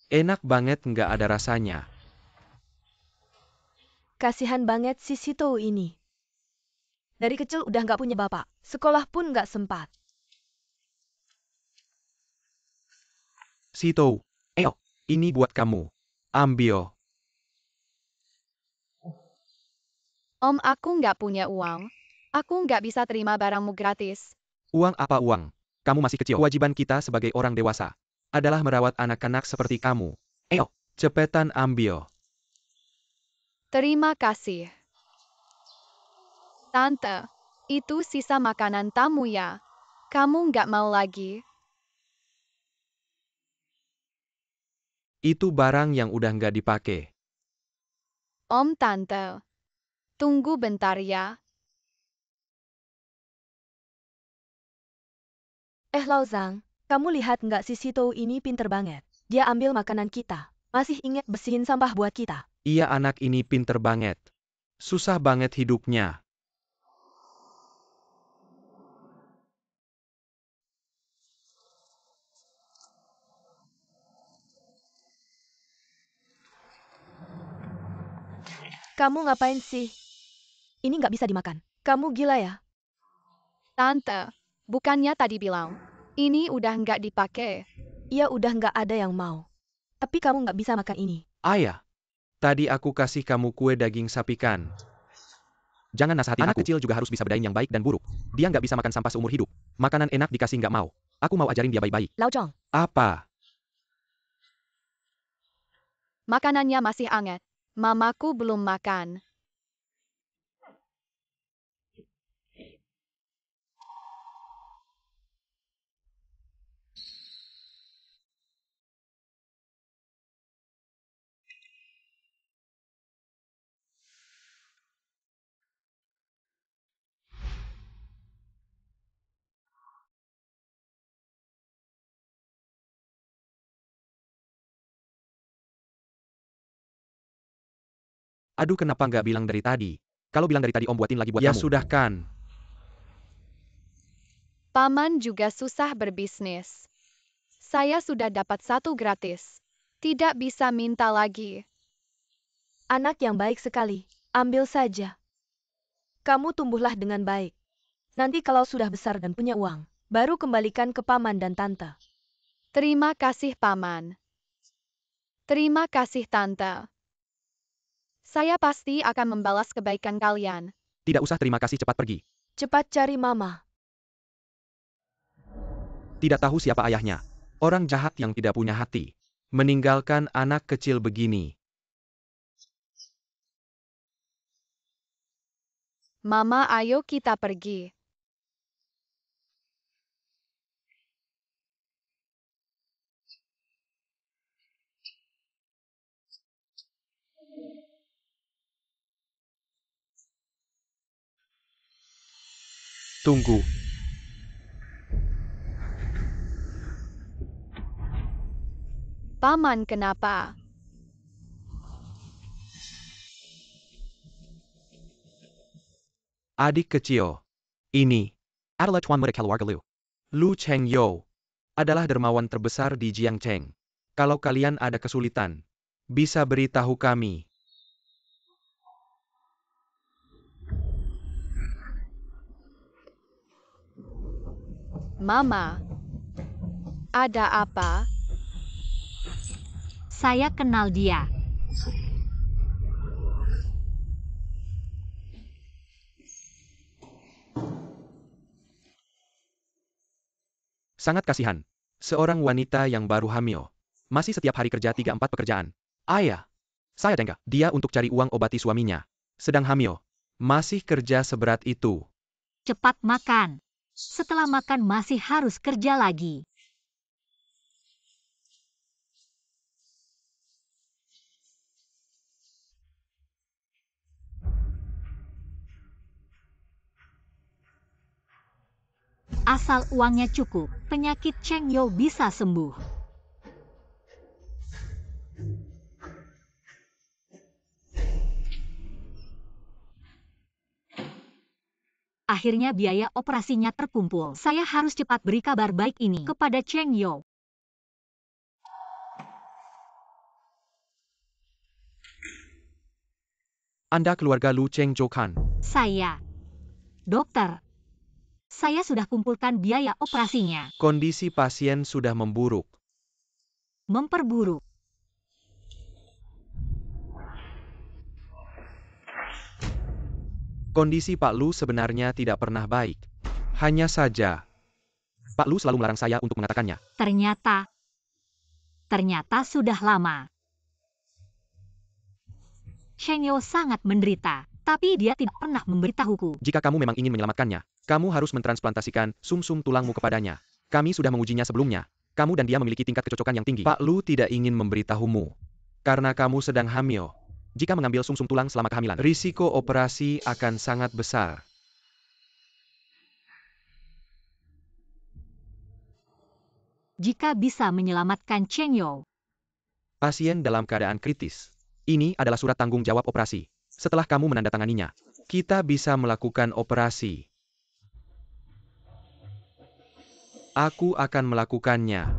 Enak banget nggak ada rasanya. Kasihan banget si Sito ini. Dari kecil udah nggak punya bapak, sekolah pun nggak sempat. Sito, ini buat kamu. Ambil. Om, aku nggak punya uang. Aku nggak bisa terima barangmu gratis. Uang apa uang? Kamu masih kecil. Kewajiban kita sebagai orang dewasa adalah merawat anak-anak seperti kamu. Cepetan ambil. Terima kasih. Tante, itu sisa makanan tamu ya. Kamu nggak mau lagi? Itu barang yang udah nggak dipakai. Om, Tante. Tunggu bentar ya. Laozang, kamu lihat nggak si Sito ini pinter banget. Dia ambil makanan kita. Masih inget bersihin sampah buat kita. Iya, anak ini pinter banget. Susah banget hidupnya. Kamu ngapain sih? Ini nggak bisa dimakan. Kamu gila ya? Tante, bukannya tadi bilang, ini udah nggak dipakai. Iya udah nggak ada yang mau. Tapi kamu nggak bisa makan ini. Ayah, tadi aku kasih kamu kue daging sapi kan? Jangan nasihatin anak kecil juga harus bisa bedain yang baik dan buruk. Dia nggak bisa makan sampah seumur hidup. Makanan enak dikasih nggak mau. Aku mau ajarin dia baik-baik. Laozang, Apa? Makanannya masih hangat. Mamaku belum makan. Aduh, kenapa nggak bilang dari tadi? Kalau bilang dari tadi om buatin lagi buat kamu. Ya sudah kan. Paman juga susah berbisnis. Saya sudah dapat satu gratis. Tidak bisa minta lagi. anak yang baik sekali. Ambil saja. Kamu tumbuhlah dengan baik. Nanti kalau sudah besar dan punya uang, baru kembalikan ke paman dan tante. Terima kasih, Paman. Terima kasih, Tante. Saya pasti akan membalas kebaikan kalian. Tidak usah terima kasih, cepat pergi. Cepat cari mama. Tidak tahu siapa ayahnya. Orang jahat yang tidak punya hati. Meninggalkan anak kecil begini. Mama, ayo kita pergi. Tunggu. Paman, kenapa? Adik kecil. Ini adalah Tuan Muda keluarga Lu. Lu Chengyo adalah dermawan terbesar di Jiangcheng. Kalau kalian ada kesulitan, bisa beritahu kami. Mama, ada apa? Saya kenal dia. Sangat kasihan. Seorang wanita yang baru hamil. Masih setiap hari kerja 3-4 pekerjaan. Ayah. Saya tengah. Dia untuk cari uang obati suaminya. Sedang hamil. Masih kerja seberat itu. Cepat makan. Setelah makan masih harus kerja lagi. Asal uangnya cukup, penyakit Chengyo bisa sembuh. Akhirnya biaya operasinya terkumpul. Saya harus cepat beri kabar baik ini kepada Chengyo. Anda keluarga Lu Cheng Jokan. Saya. Dokter. Saya sudah kumpulkan biaya operasinya. Kondisi pasien sudah memburuk. Memperburuk. Kondisi Pak Lu sebenarnya tidak pernah baik. Hanya saja, Pak Lu selalu melarang saya untuk mengatakannya. Ternyata sudah lama. Cheng Yo sangat menderita, tapi dia tidak pernah memberitahuku. Jika kamu memang ingin menyelamatkannya, kamu harus mentransplantasikan sum-sum tulangmu kepadanya. Kami sudah mengujinya sebelumnya. Kamu dan dia memiliki tingkat kecocokan yang tinggi. Pak Lu tidak ingin memberitahumu. Karena kamu sedang hamil. Jika mengambil sum-sum tulang selama kehamilan, risiko operasi akan sangat besar. Jika bisa menyelamatkan Cheng Yo, Pasien dalam keadaan kritis. Ini adalah surat tanggung jawab operasi. Setelah kamu menandatanganinya, kita bisa melakukan operasi. Aku akan melakukannya.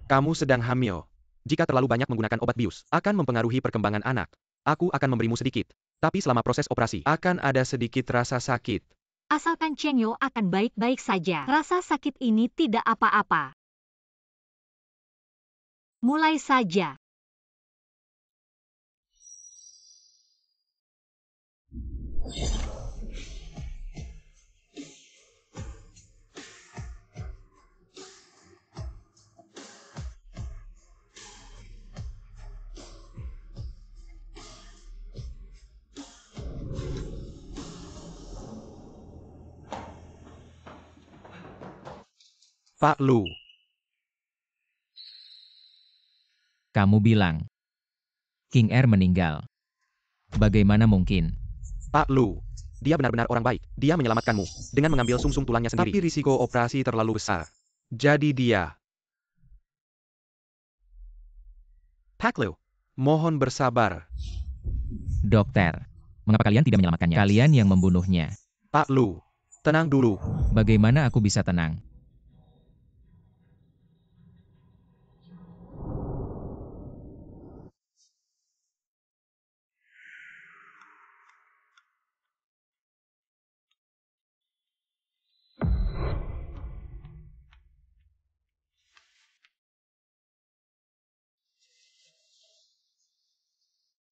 Kamu sedang hamil. Jika terlalu banyak menggunakan obat bius, akan mempengaruhi perkembangan anak. Aku akan memberimu sedikit. Tapi selama proses operasi, akan ada sedikit rasa sakit. asalkan Cheng Yo akan baik-baik saja. Rasa sakit ini tidak apa-apa. Mulai saja. Pak Lu. Kamu bilang King Er meninggal. Bagaimana mungkin? Pak Lu. Dia benar-benar orang baik. Dia menyelamatkanmu dengan mengambil sum-sum tulangnya sendiri. Tapi risiko operasi terlalu besar. Jadi dia. Pak Lu. Mohon bersabar. Dokter, mengapa kalian tidak menyelamatkannya? Kalian yang membunuhnya. Pak Lu. Tenang dulu. Bagaimana aku bisa tenang?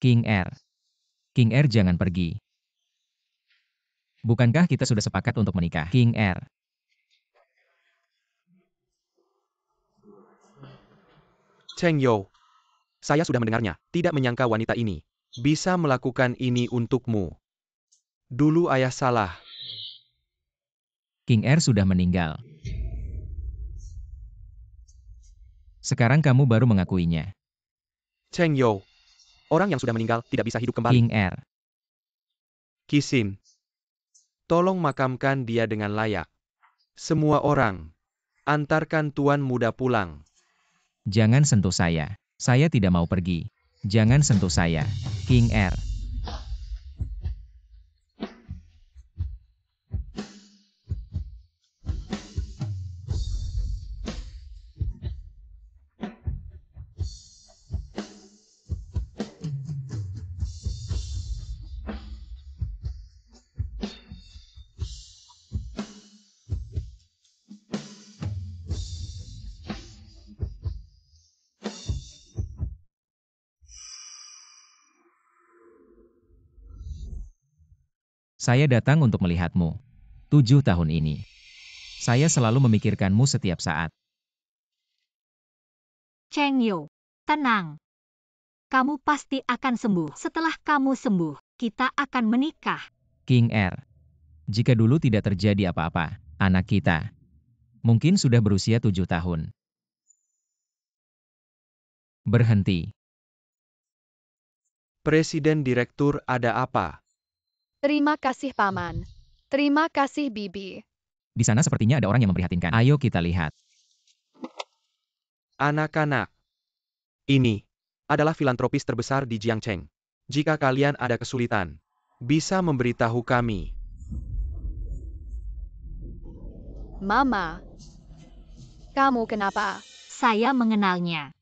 King Er. King Er jangan pergi. Bukankah kita sudah sepakat untuk menikah? King Er. Cheng Yo. Saya sudah mendengarnya. Tidak menyangka wanita ini bisa melakukan ini untukmu. Dulu ayah salah. King Er sudah meninggal. Sekarang kamu baru mengakuinya. Cheng Yo. Orang yang sudah meninggal tidak bisa hidup kembali. King Er. Kisin. Tolong makamkan dia dengan layak. Semua orang. Antarkan tuan muda pulang. Jangan sentuh saya. Saya tidak mau pergi. Jangan sentuh saya. King Er. Saya datang untuk melihatmu. 7 tahun ini. Saya selalu memikirkanmu setiap saat. Cheng Yo, tenang. Kamu pasti akan sembuh. Setelah kamu sembuh, kita akan menikah. King Er. Jika dulu tidak terjadi apa-apa, anak kita mungkin sudah berusia 7 tahun. Berhenti. Presiden Direktur ada apa? Terima kasih Paman. Terima kasih Bibi. Di sana sepertinya ada orang yang memprihatinkan. Ayo kita lihat. Anak-anak. Ini adalah filantropis terbesar di Jiangcheng. Jika kalian ada kesulitan, bisa memberitahu kami. Mama. Kamu kenapa? Saya mengenalnya.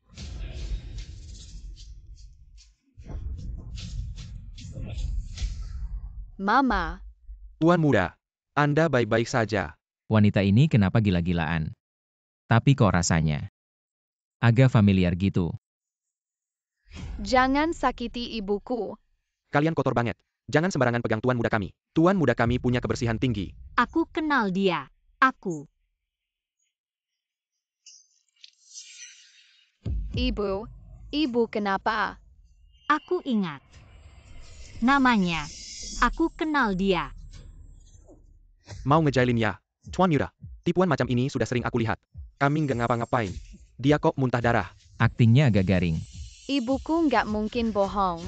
Mama, Tuan muda, Anda baik-baik saja. Wanita ini kenapa gila-gilaan? Tapi kok rasanya agak familiar gitu. jangan sakiti ibuku. Kalian kotor banget. Jangan sembarangan pegang tuan muda kami. Tuan muda kami punya kebersihan tinggi. Aku kenal dia. Aku. Ibu kenapa? Aku ingat. Namanya. Aku kenal dia. Mau ngejailin ya? Tuan muda, tipuan macam ini sudah sering aku lihat. Kami nggak ngapa-ngapain. Dia kok muntah darah. Aktingnya agak garing. Ibuku nggak mungkin bohong.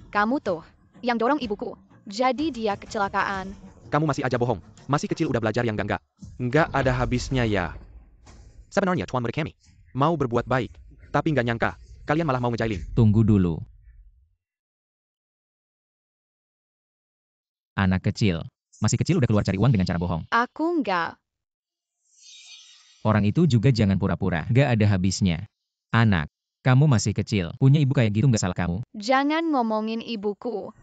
Kamu tuh, yang dorong ibuku. Jadi dia kecelakaan. Kamu masih aja bohong. Masih kecil udah belajar yang enggak. Nggak ada habisnya ya. Sebenarnya tuan muda kami mau berbuat baik. Tapi nggak nyangka, kalian malah mau ngejailin. Tunggu dulu. Anak kecil. Masih kecil udah keluar cari uang dengan cara bohong. Aku nggak. Orang itu juga jangan pura-pura. Gak ada habisnya. Anak, kamu masih kecil. Punya ibu kayak gitu gak salah kamu. Jangan ngomongin ibuku.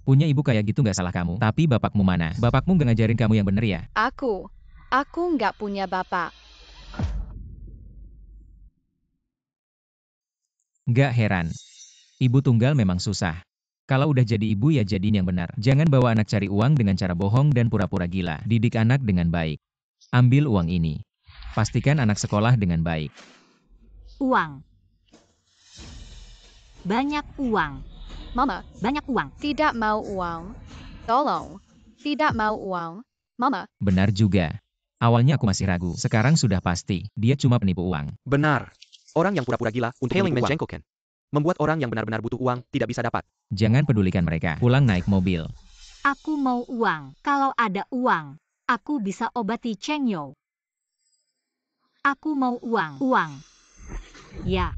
Punya ibu kayak gitu gak salah kamu. Tapi bapakmu mana? Bapakmu gak ngajarin kamu yang bener ya? Aku nggak punya bapak. Gak heran. Ibu tunggal memang susah. Kalau udah jadi ibu ya jadiin yang benar. Jangan bawa anak cari uang dengan cara bohong dan pura-pura gila. Didik anak dengan baik. Ambil uang ini. Pastikan anak sekolah dengan baik. Uang. Banyak uang. Mama, Banyak uang. tidak mau uang. Tolong, tidak mau uang. Mama, Benar juga. Awalnya aku masih ragu. Sekarang sudah pasti. Dia cuma penipu uang. Benar. Orang yang pura-pura gila untuk menipu uang. Membuat orang yang benar-benar butuh uang tidak bisa dapat. Jangan pedulikan mereka. Pulang naik mobil. Aku mau uang. Kalau ada uang, aku bisa obati Cheng Yo. Aku mau uang. Uang. Ya.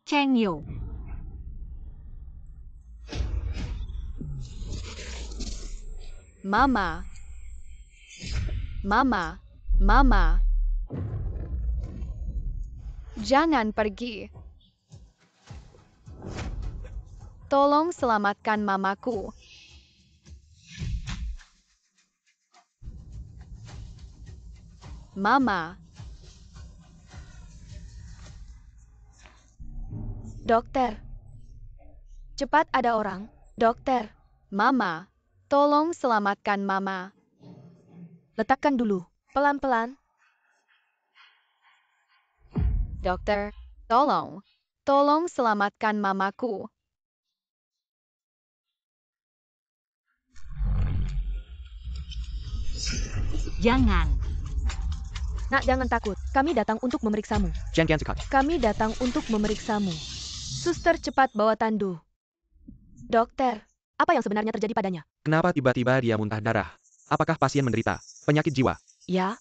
Cheng Yo. Mama. Mama, Mama. Jangan pergi. Tolong selamatkan mamaku. Mama, Dokter. Cepat ada orang. Dokter. Mama, tolong selamatkan mama. Letakkan dulu. Pelan-pelan. Dokter, tolong selamatkan mamaku. Jangan. Nak, jangan takut. Kami datang untuk memeriksamu. Jangan sekali. Kami datang untuk memeriksamu. Suster, cepat bawa Tandu. Dokter, apa yang sebenarnya terjadi padanya? Kenapa tiba-tiba dia muntah darah? Apakah pasien menderita penyakit jiwa? Ya.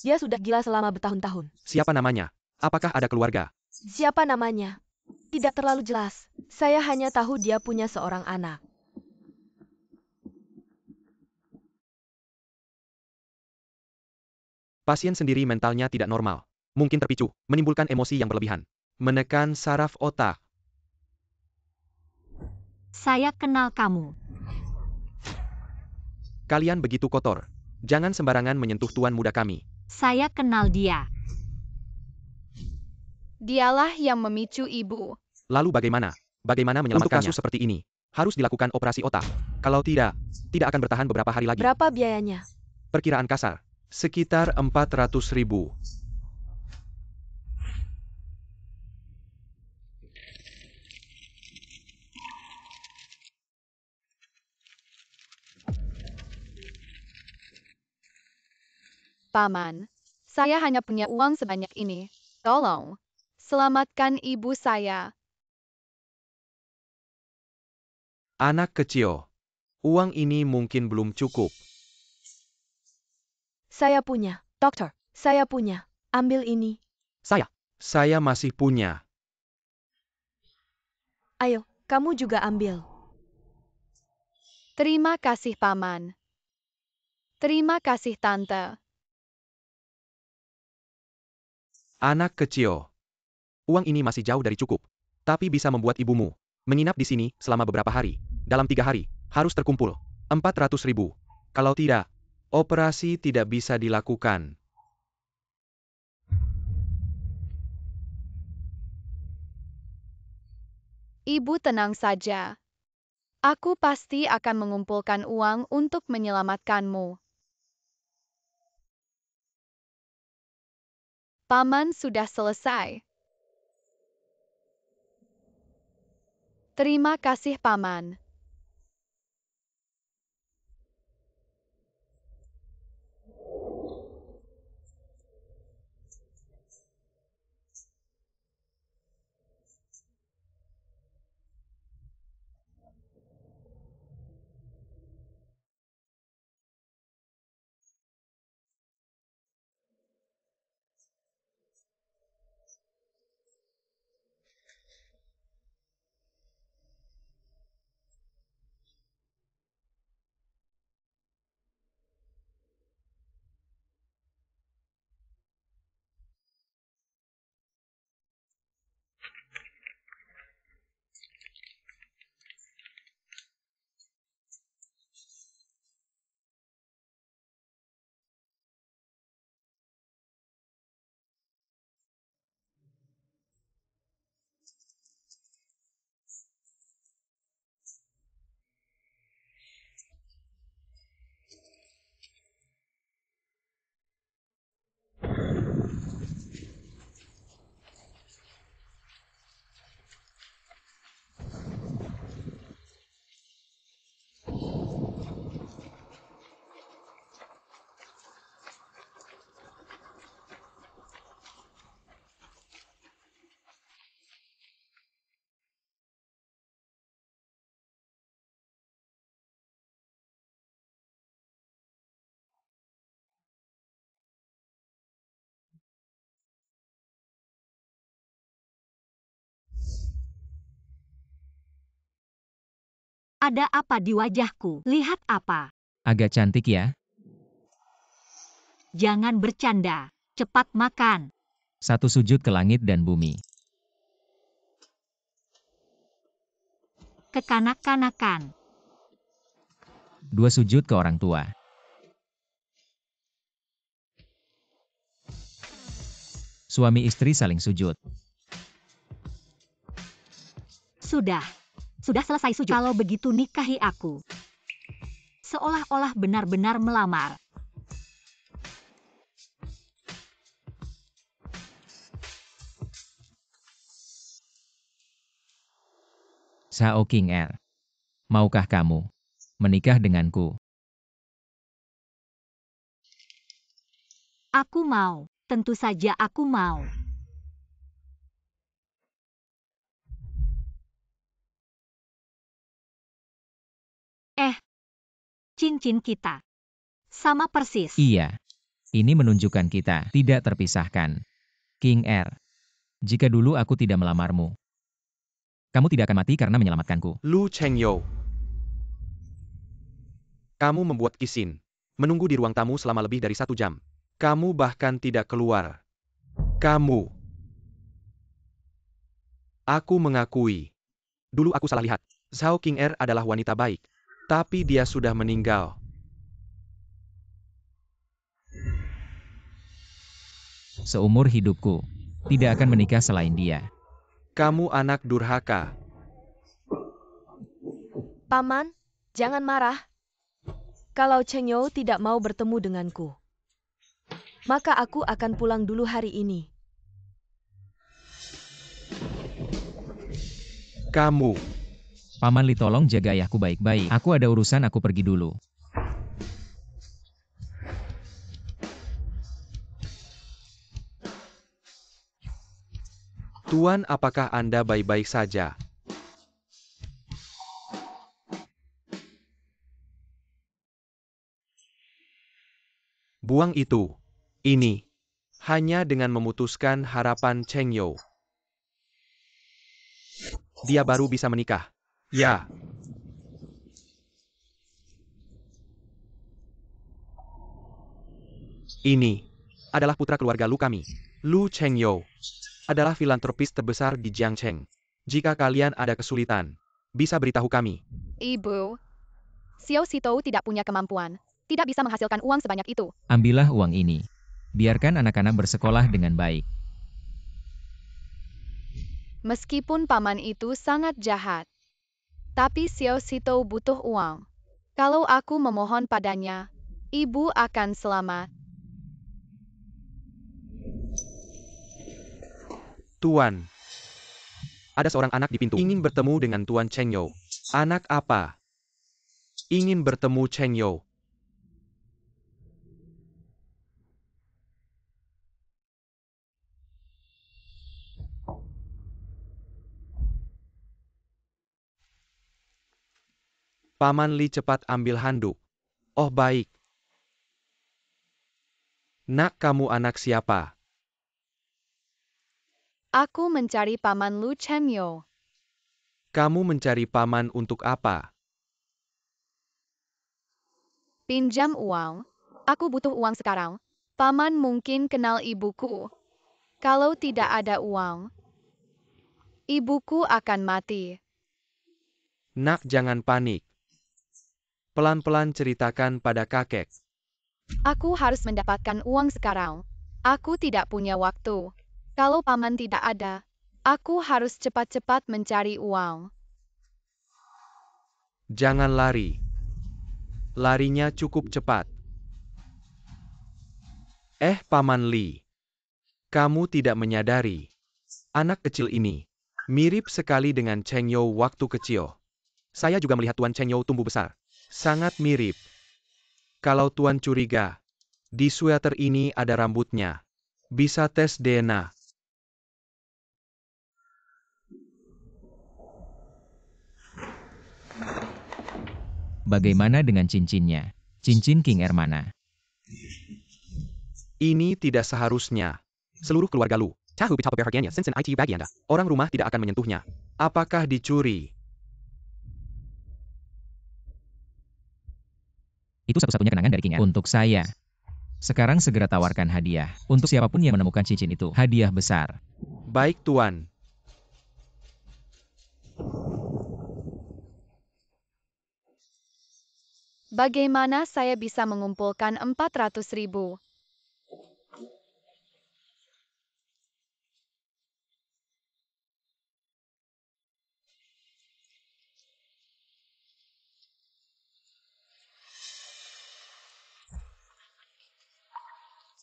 Dia sudah gila selama bertahun-tahun. Siapa namanya? Apakah ada keluarga? Siapa namanya? Tidak terlalu jelas. Saya hanya tahu dia punya seorang anak. Pasien sendiri mentalnya tidak normal. Mungkin terpicu, menimbulkan emosi yang berlebihan. Menekan saraf otak. Saya kenal kamu. Kalian begitu kotor. Jangan sembarangan menyentuh tuan muda kami. Saya kenal dia. Dialah yang memicu ibu. Lalu bagaimana? Bagaimana menyelamatkannya? Untuk kasus seperti ini, harus dilakukan operasi otak. Kalau tidak akan bertahan beberapa hari lagi. Berapa biayanya? Perkiraan kasar, sekitar 400.000. Paman, saya hanya punya uang sebanyak ini. Tolong, selamatkan ibu saya. Anak kecil, uang ini mungkin belum cukup. Saya punya. Dokter, saya punya. Ambil ini. Saya masih punya. Ayo, kamu juga ambil. Terima kasih, Paman. Terima kasih, Tante. Anak kecil, uang ini masih jauh dari cukup. Tapi bisa membuat ibumu menginap di sini selama beberapa hari. Dalam 3 hari, harus terkumpul 400.000. Kalau tidak, operasi tidak bisa dilakukan. Ibu tenang saja. Aku pasti akan mengumpulkan uang untuk menyelamatkanmu. Paman sudah selesai. Terima kasih, Paman. Ada apa di wajahku? Lihat apa? Agak cantik ya. Jangan bercanda. Cepat makan. Satu sujud ke langit dan bumi. Kekanak-kanakan. Dua sujud ke orang tua. Suami istri saling sujud. Sudah selesai sujud. Kalau begitu nikahi aku. Seolah-olah benar-benar melamar. Sao King Er. Maukah kamu menikah denganku? Aku mau. Tentu saja aku mau. Cincin kita. Sama persis. Iya. Ini menunjukkan kita tidak terpisahkan. King Er. Jika dulu aku tidak melamarmu, kamu tidak akan mati karena menyelamatkanku. Lu Chengyo. Kamu membuat Kisin menunggu di ruang tamu selama lebih dari 1 jam. Kamu bahkan tidak keluar. Kamu. Aku mengakui. Dulu aku salah lihat. Zhao King Er adalah wanita baik. Tapi dia sudah meninggal. Seumur hidupku, tidak akan menikah selain dia. Kamu anak durhaka. Paman, jangan marah. Kalau Chengyo tidak mau bertemu denganku, maka aku akan pulang dulu hari ini. Kamu. Paman Li, tolong jaga ayahku baik-baik. Aku ada urusan, aku pergi dulu. Tuan, apakah Anda baik-baik saja? Buang itu. Ini. Hanya dengan memutuskan harapan Chengyo. Dia baru bisa menikah. Ya. Ini adalah putra keluarga Lu kami. Lu Chengyo adalah filantropis terbesar di Jiangcheng. Jika kalian ada kesulitan, bisa beritahu kami. Ibu, Xiao Sito tidak punya kemampuan. Tidak bisa menghasilkan uang sebanyak itu. Ambillah uang ini. Biarkan anak-anak bersekolah dengan baik. Meskipun paman itu sangat jahat. Tapi Xiao Sito butuh uang. Kalau aku memohon padanya, ibu akan selamat. Tuan. Ada seorang anak di pintu. Ingin bertemu dengan Tuan Cheng You. Anak apa? Ingin bertemu Cheng You. Paman Li cepat ambil handuk. Oh baik. Nak, kamu anak siapa? Aku mencari paman Lu Chenyo. Kamu mencari paman untuk apa? Pinjam uang. Aku butuh uang sekarang. Paman mungkin kenal ibuku. Kalau tidak ada uang, ibuku akan mati. Nak, jangan panik. Pelan-pelan ceritakan pada kakek. Aku harus mendapatkan uang sekarang. Aku tidak punya waktu. Kalau paman tidak ada, aku harus cepat-cepat mencari uang. Jangan lari. Larinya cukup cepat. Paman Li. Kamu tidak menyadari. Anak kecil ini mirip sekali dengan Cheng You waktu kecil. Saya juga melihat Tuan Cheng You tumbuh besar. Sangat mirip. Kalau Tuan curiga, di sweater ini ada rambutnya. Bisa tes DNA. Bagaimana dengan cincinnya? Cincin King Air mana? Ini tidak seharusnya. Seluruh keluarga Lu, tahu betapa berharganya cincin itu bagi Anda. Orang rumah tidak akan menyentuhnya. Apakah dicuri? Itu satu-satunya kenangan dari King Air. Untuk saya. Sekarang segera tawarkan hadiah. Untuk siapapun yang menemukan cincin itu, hadiah besar. Baik, Tuan. Bagaimana saya bisa mengumpulkan 400.000?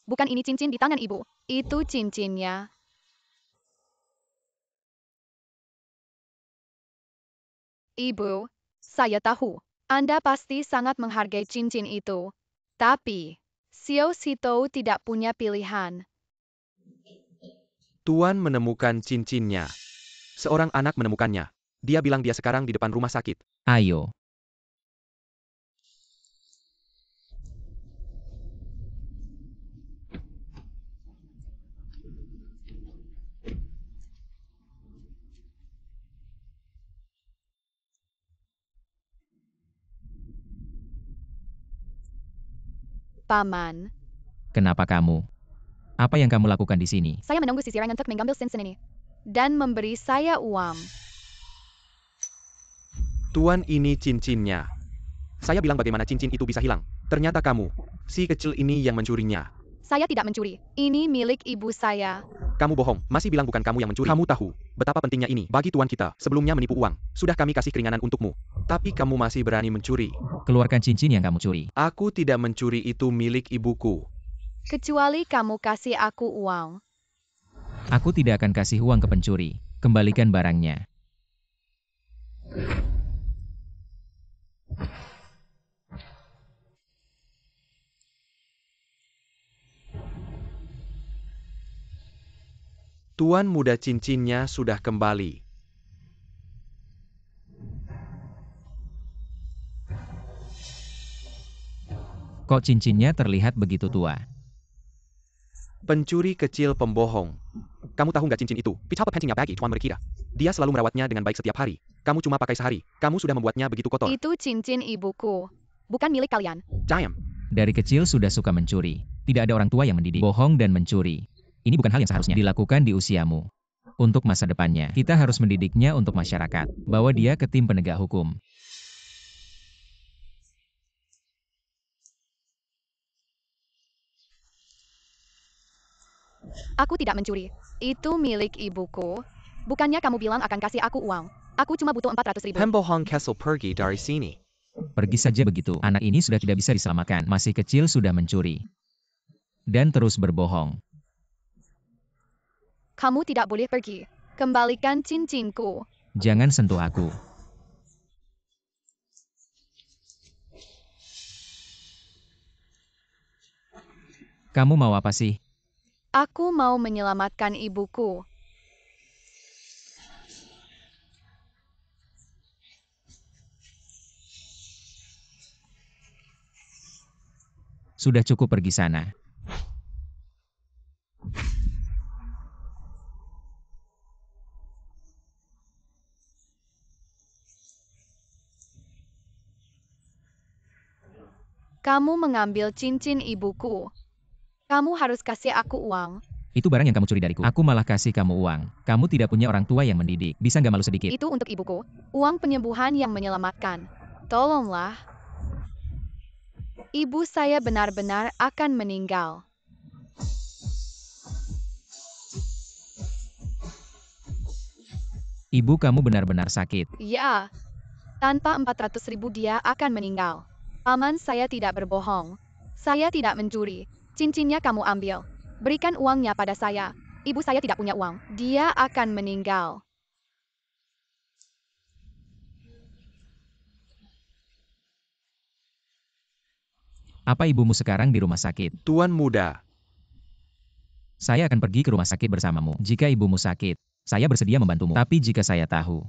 Bukan ini cincin di tangan ibu. Itu cincinnya. Ibu, saya tahu. Anda pasti sangat menghargai cincin itu. Tapi, Xiao Sito tidak punya pilihan. Tuan menemukan cincinnya. Seorang anak menemukannya. Dia bilang dia sekarang di depan rumah sakit. Ayo. Paman, Kenapa kamu? Apa yang kamu lakukan di sini? saya menunggu sisiran untuk mengambil cincin ini. Dan memberi saya uang. Tuan, ini cincinnya. Saya bilang bagaimana cincin itu bisa hilang. Ternyata kamu, si kecil ini yang mencurinya. Saya tidak mencuri. Ini milik ibu saya. Kamu bohong, masih bilang bukan kamu yang mencuri. Kamu tahu betapa pentingnya ini bagi tuan kita. Sebelumnya menipu uang, sudah kami kasih keringanan untukmu. Tapi kamu masih berani mencuri. Keluarkan cincin yang kamu curi. Aku tidak mencuri, itu milik ibuku. Kecuali kamu kasih aku uang. Aku tidak akan kasih uang ke pencuri. Kembalikan barangnya. Tuan muda, cincinnya sudah kembali. Kok cincinnya terlihat begitu tua? Pencuri kecil pembohong. Kamu tahu nggak cincin itu? Betapa pentingnya bagi Tuan berkira. Dia selalu merawatnya dengan baik setiap hari. Kamu cuma pakai sehari. Kamu sudah membuatnya begitu kotor. Itu cincin ibuku. Bukan milik kalian. Diam. Dari kecil sudah suka mencuri. Tidak ada orang tua yang mendidik. Bohong dan mencuri. Ini bukan hal yang seharusnya dilakukan di usiamu. Untuk masa depannya, kita harus mendidiknya untuk masyarakat. Bawa dia ke tim penegak hukum. Aku tidak mencuri. Itu milik ibuku. Bukannya kamu bilang akan kasih aku uang. Aku cuma butuh 400.000. Pembohong Kessel pergi dari sini. Pergi saja begitu. Anak ini sudah tidak bisa diselamatkan. Masih kecil sudah mencuri. Dan terus berbohong. Kamu tidak boleh pergi. Kembalikan cincinku. Jangan sentuh aku. Kamu mau apa sih? Aku mau menyelamatkan ibuku. Sudah cukup pergi sana. Kamu mengambil cincin ibuku. Kamu harus kasih aku uang. Itu barang yang kamu curi dariku. Aku malah kasih kamu uang. Kamu tidak punya orang tua yang mendidik. Bisa nggak malu sedikit? Itu untuk ibuku. Uang penyembuhan yang menyelamatkan. Tolonglah. Ibu saya benar-benar akan meninggal. Ibu kamu benar-benar sakit. Ya. Tanpa 400.000 dia akan meninggal. Paman saya tidak berbohong. Saya tidak mencuri. Cincinnya kamu ambil. Berikan uangnya pada saya. Ibu saya tidak punya uang. Dia akan meninggal. Apa ibumu sekarang di rumah sakit? Tuan muda, Saya akan pergi ke rumah sakit bersamamu. Jika ibumu sakit, saya bersedia membantumu. Tapi jika saya tahu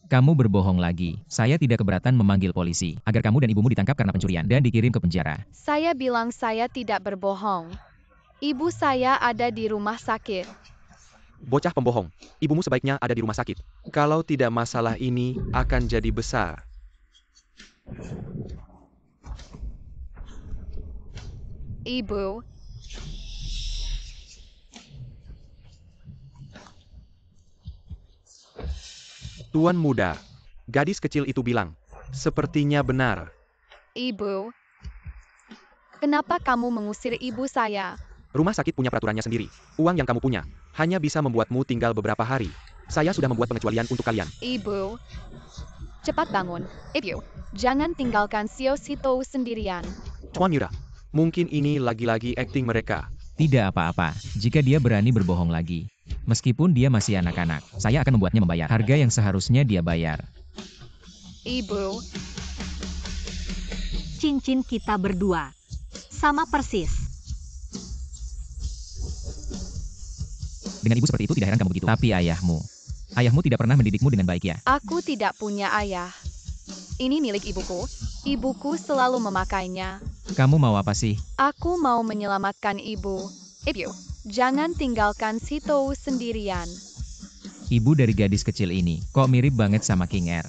kamu berbohong lagi, saya tidak keberatan memanggil polisi agar kamu dan ibumu ditangkap karena pencurian dan dikirim ke penjara. Saya bilang saya tidak berbohong. Ibu saya ada di rumah sakit. bocah pembohong. Ibumu sebaiknya ada di rumah sakit. Kalau tidak masalah ini akan jadi besar. Ibu, Tuan muda, gadis kecil itu bilang, sepertinya benar. ibu. Kenapa kamu mengusir ibu saya? Rumah sakit punya peraturannya sendiri. Uang yang kamu punya hanya bisa membuatmu tinggal beberapa hari. Saya sudah membuat pengecualian untuk kalian. Ibu, cepat bangun. Ibu, jangan tinggalkan Sio Sito sendirian. Tuan Yura, mungkin ini lagi-lagi akting mereka. Tidak apa-apa, jika dia berani berbohong lagi. Meskipun dia masih anak-anak, saya akan membuatnya membayar harga yang seharusnya dia bayar. Ibu, Cincin kita berdua. Sama persis. Dengan ibu seperti itu tidak heran kamu begitu. Tapi ayahmu tidak pernah mendidikmu dengan baik ya. aku tidak punya ayah. Ini milik ibuku. Ibuku selalu memakainya. Kamu mau apa sih? Aku mau menyelamatkan ibu. Ibu, jangan tinggalkan Sito sendirian. Ibu dari gadis kecil ini, kok mirip banget sama King Air.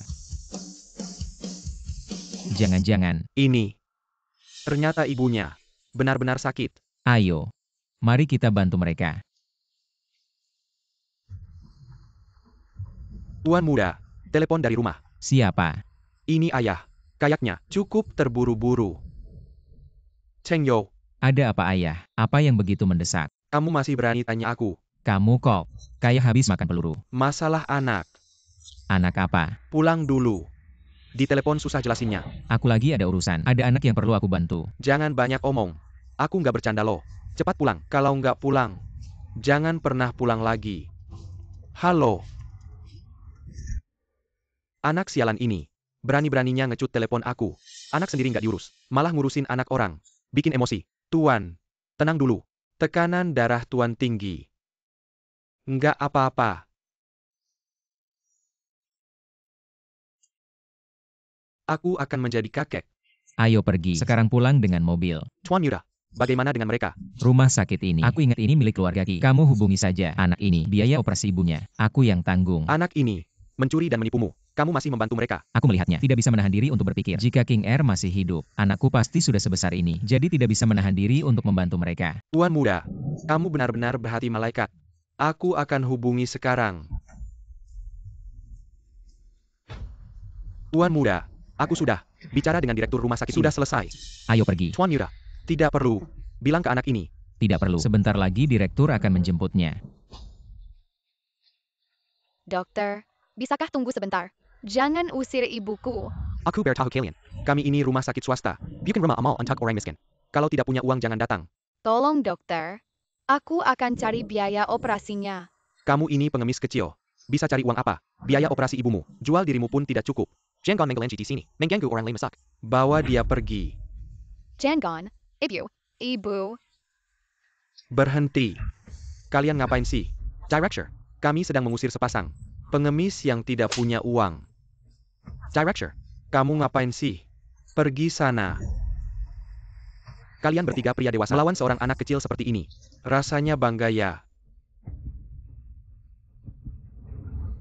Jangan-jangan, Ini. Ternyata ibunya benar-benar sakit. ayo, mari kita bantu mereka. Tuan muda, telepon dari rumah. Siapa? Ini ayah. Kayaknya cukup terburu-buru. Cheng Yo, Ada apa ayah? Apa yang begitu mendesak? kamu masih berani tanya aku? Kamu kok, kayak habis makan peluru. Masalah anak. Anak apa? Pulang dulu. Di telepon susah jelasinnya. Aku lagi ada urusan. Ada anak yang perlu aku bantu. Jangan banyak omong. Aku nggak bercanda loh. Cepat pulang. Kalau nggak pulang, jangan pernah pulang lagi. Halo. Anak sialan ini. Berani-beraninya ngecut telepon aku. Anak sendiri nggak diurus. Malah ngurusin anak orang. Bikin emosi. Tuan. Tenang dulu. Tekanan darah Tuan tinggi. Nggak apa-apa. Aku akan menjadi kakek. Ayo pergi. Sekarang pulang dengan mobil. Tuan Yura, bagaimana dengan mereka? Rumah sakit ini. Aku ingat ini milik keluarga Ki. Kamu hubungi saja anak ini. Biaya operasi ibunya. Aku yang tanggung. Anak ini mencuri dan menipumu. Kamu masih membantu mereka. Aku melihatnya. Tidak bisa menahan diri untuk berpikir. Jika King Air masih hidup, anakku pasti sudah sebesar ini. Jadi tidak bisa menahan diri untuk membantu mereka. Tuan muda, kamu benar-benar berhati malaikat. Aku akan hubungi sekarang. Tuan muda, aku sudah bicara dengan direktur rumah sakit. Sudah selesai. Ayo pergi. Tuan Yura, tidak perlu. Bilang ke anak ini. Tidak perlu. Sebentar lagi direktur akan menjemputnya. Dokter, bisakah tunggu sebentar? Jangan usir ibuku. Aku bertahu kalian. Kami ini rumah sakit swasta. Bukan rumah amal untuk orang miskin. Kalau tidak punya uang jangan datang. Tolong dokter. Aku akan cari biaya operasinya. Kamu ini pengemis kecil. Bisa cari uang apa? Biaya operasi ibumu. Jual dirimu pun tidak cukup. Jangan menggelenci di sini. Mengganggu orang lain masak. Bawa dia pergi. Jangan, ibu. Berhenti. Kalian ngapain sih? Director, kami sedang mengusir sepasang pengemis yang tidak punya uang. Director, kamu ngapain sih? Pergi sana. Kalian bertiga pria dewasa melawan seorang anak kecil seperti ini. Rasanya bangga ya.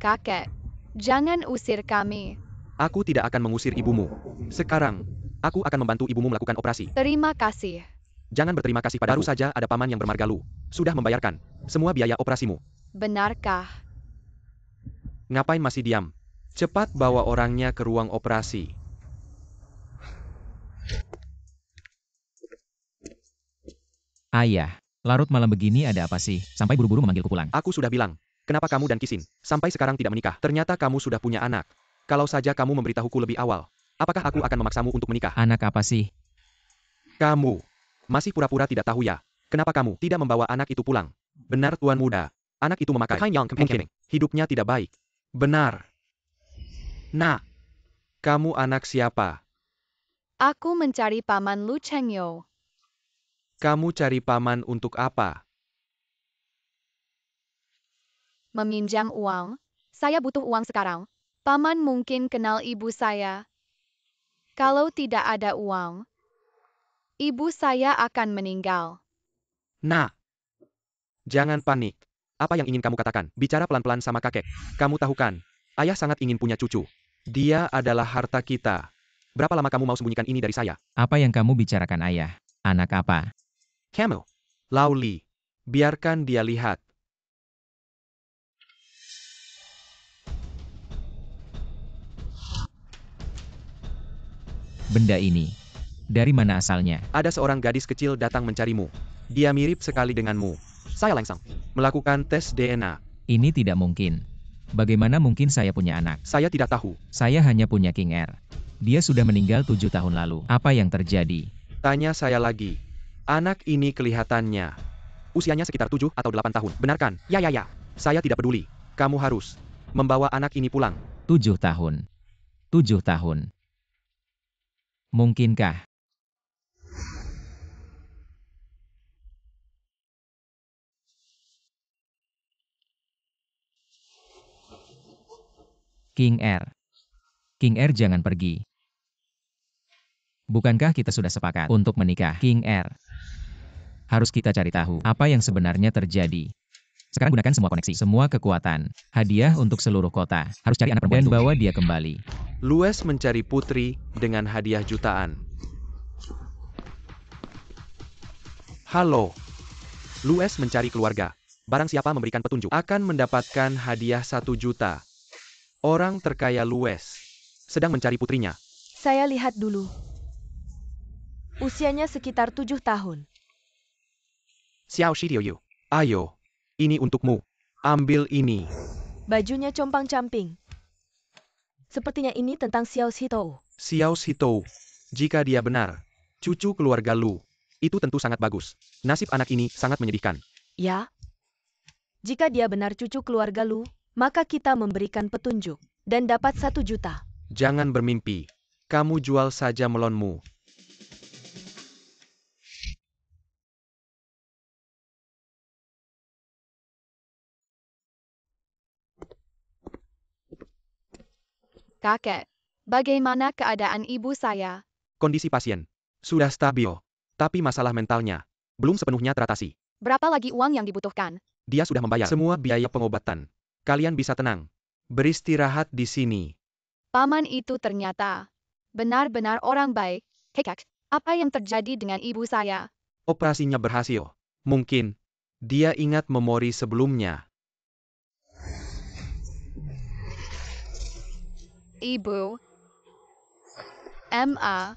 Kakek, jangan usir kami. Aku tidak akan mengusir ibumu. Sekarang, aku akan membantu ibumu melakukan operasi. Terima kasih. Jangan berterima kasih padaku. Baru saja ada paman yang bermarga Lu. Sudah membayarkan semua biaya operasimu. Benarkah? Ngapain masih diam? Cepat bawa orangnya ke ruang operasi. Ayah, larut malam begini ada apa sih? Sampai buru-buru memanggilku pulang. Aku sudah bilang, kenapa kamu dan Kisin sampai sekarang tidak menikah? Ternyata kamu sudah punya anak. Kalau saja kamu memberitahuku lebih awal, apakah aku akan memaksamu untuk menikah? Anak apa sih? Kamu masih pura-pura tidak tahu ya? Kenapa kamu tidak membawa anak itu pulang? Benar tuan muda, anak itu memakai mungkin hidupnya tidak baik. Benar. Nah, kamu anak siapa? Aku mencari paman Lu Chengyo. Kamu cari paman untuk apa? Meminjam uang. Saya butuh uang sekarang. Paman mungkin kenal ibu saya. Kalau tidak ada uang, ibu saya akan meninggal. Nah, jangan panik. Apa yang ingin kamu katakan? Bicara pelan-pelan sama kakek. Kamu tahu kan, ayah sangat ingin punya cucu. Dia adalah harta kita. Berapa lama kamu mau sembunyikan ini dari saya? Apa yang kamu bicarakan ayah? Anak apa? Kamu, Lauli, biarkan dia lihat. Benda ini. Dari mana asalnya? Ada seorang gadis kecil datang mencarimu. Dia mirip sekali denganmu. Saya langsung melakukan tes DNA. Ini tidak mungkin. Bagaimana mungkin saya punya anak? Saya tidak tahu. Saya hanya punya King Air. Dia sudah meninggal 7 tahun lalu. Apa yang terjadi? Tanya saya lagi. Anak ini kelihatannya usianya sekitar 7 atau 8 tahun. Benarkan? Ya. Saya tidak peduli. Kamu harus membawa anak ini pulang. 7 tahun. 7 tahun. Mungkinkah? King Air. King Air jangan pergi. Bukankah kita sudah sepakat untuk menikah? King Air. Harus kita cari tahu apa yang sebenarnya terjadi. Sekarang gunakan semua koneksi, semua kekuatan. Hadiah untuk seluruh kota. Harus cari anak perempuan dan bawa dia kembali. Lues mencari putri dengan hadiah jutaan. Halo. Lues mencari keluarga. Barang siapa memberikan petunjuk akan mendapatkan hadiah 1 juta. Orang terkaya Lues sedang mencari putrinya. Saya lihat dulu. Usianya sekitar 7 tahun. Xiao Shidioyu. Ayo. Ini untukmu. Ambil ini. Bajunya compang-camping. Sepertinya ini tentang Xiao Xitou. Xiao Xitou. Jika dia benar, cucu keluarga Lu, itu tentu sangat bagus. Nasib anak ini sangat menyedihkan. Ya. Jika dia benar cucu keluarga Lu, maka kita memberikan petunjuk dan dapat 1 juta. Jangan bermimpi. Kamu jual saja melonmu. Kakek, bagaimana keadaan ibu saya? Kondisi pasien sudah stabil, tapi masalah mentalnya belum sepenuhnya teratasi. Berapa lagi uang yang dibutuhkan? Dia sudah membayar semua biaya pengobatan. Kalian bisa tenang. Beristirahat di sini. Paman itu ternyata benar-benar orang baik. Hei kak, apa yang terjadi dengan ibu saya? Operasinya berhasil. Mungkin dia ingat memori sebelumnya. Ibu. Ma.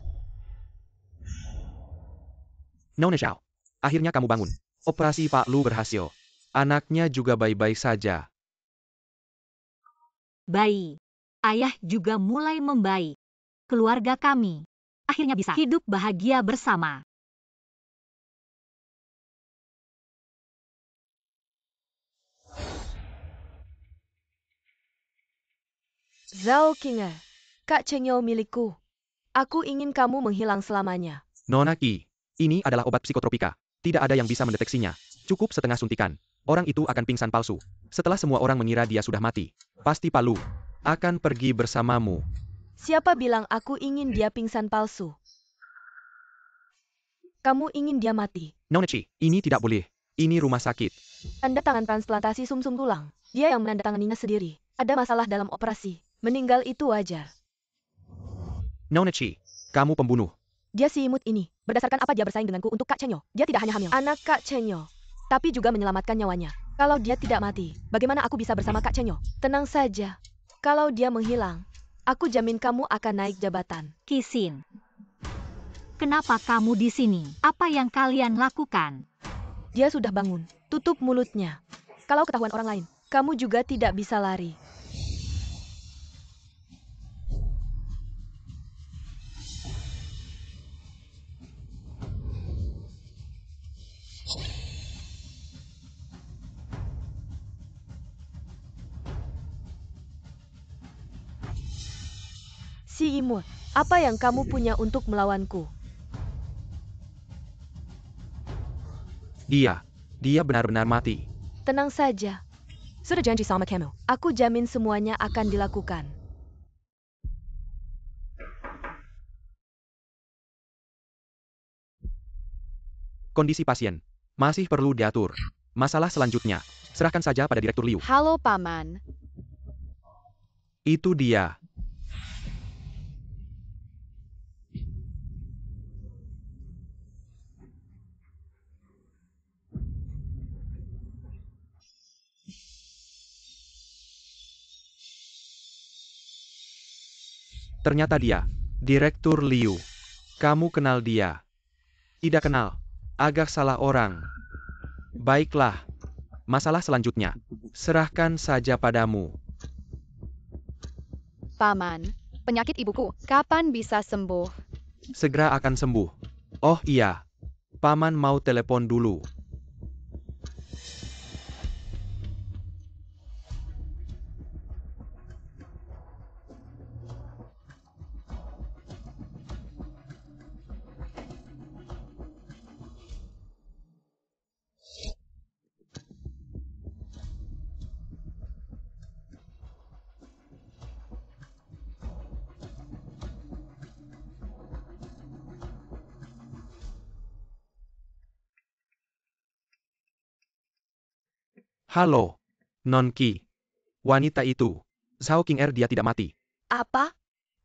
Nona Xiao. Akhirnya kamu bangun. Operasi Pak Lu berhasil. Anaknya juga baik-baik saja. Bayi. Ayah juga mulai membaik. Keluarga kami akhirnya bisa hidup bahagia bersama. Zhao Qinger, Kak Chenyo milikku. Aku ingin kamu menghilang selamanya. Nona Qi, ini adalah obat psikotropika. Tidak ada yang bisa mendeteksinya. Cukup setengah suntikan. Orang itu akan pingsan palsu. Setelah semua orang mengira dia sudah mati, pasti Pak Lu akan pergi bersamamu. Siapa bilang aku ingin dia pingsan palsu? Kamu ingin dia mati. Nona Qi, ini tidak boleh. Ini rumah sakit. Tanda tangan transplantasi sumsum tulang. Dia yang menandatanganinya sendiri. Ada masalah dalam operasi. Meninggal itu wajar. Nona Qi, kamu pembunuh. Dia si imut ini. Berdasarkan apa dia bersaing denganku untuk Kak Chenyo? Dia tidak hanya hamil anak Kak Chenyo, tapi juga menyelamatkan nyawanya. Kalau dia tidak mati, bagaimana aku bisa bersama Kak Chenyo? Tenang saja. Kalau dia menghilang, aku jamin kamu akan naik jabatan. Qixin, kenapa kamu di sini? Apa yang kalian lakukan? Dia sudah bangun. Tutup mulutnya. Kalau ketahuan orang lain, kamu juga tidak bisa lari. Si imut, apa yang kamu punya untuk melawanku? Dia benar-benar mati. Tenang saja. Sudah janji sama kamu. Aku jamin semuanya akan dilakukan. Kondisi pasien masih perlu diatur. Masalah selanjutnya, serahkan saja pada Direktur Liu. Halo, Paman. Itu dia. Ternyata dia, Direktur Liu. Kamu kenal dia? Tidak kenal. Agak salah orang. Baiklah. Masalah selanjutnya, serahkan saja padamu. Paman, penyakit ibuku, kapan bisa sembuh? Segera akan sembuh. Oh iya, Paman mau telepon dulu. Halo, Non Qi. Wanita itu, Zhao Qinger dia tidak mati. Apa?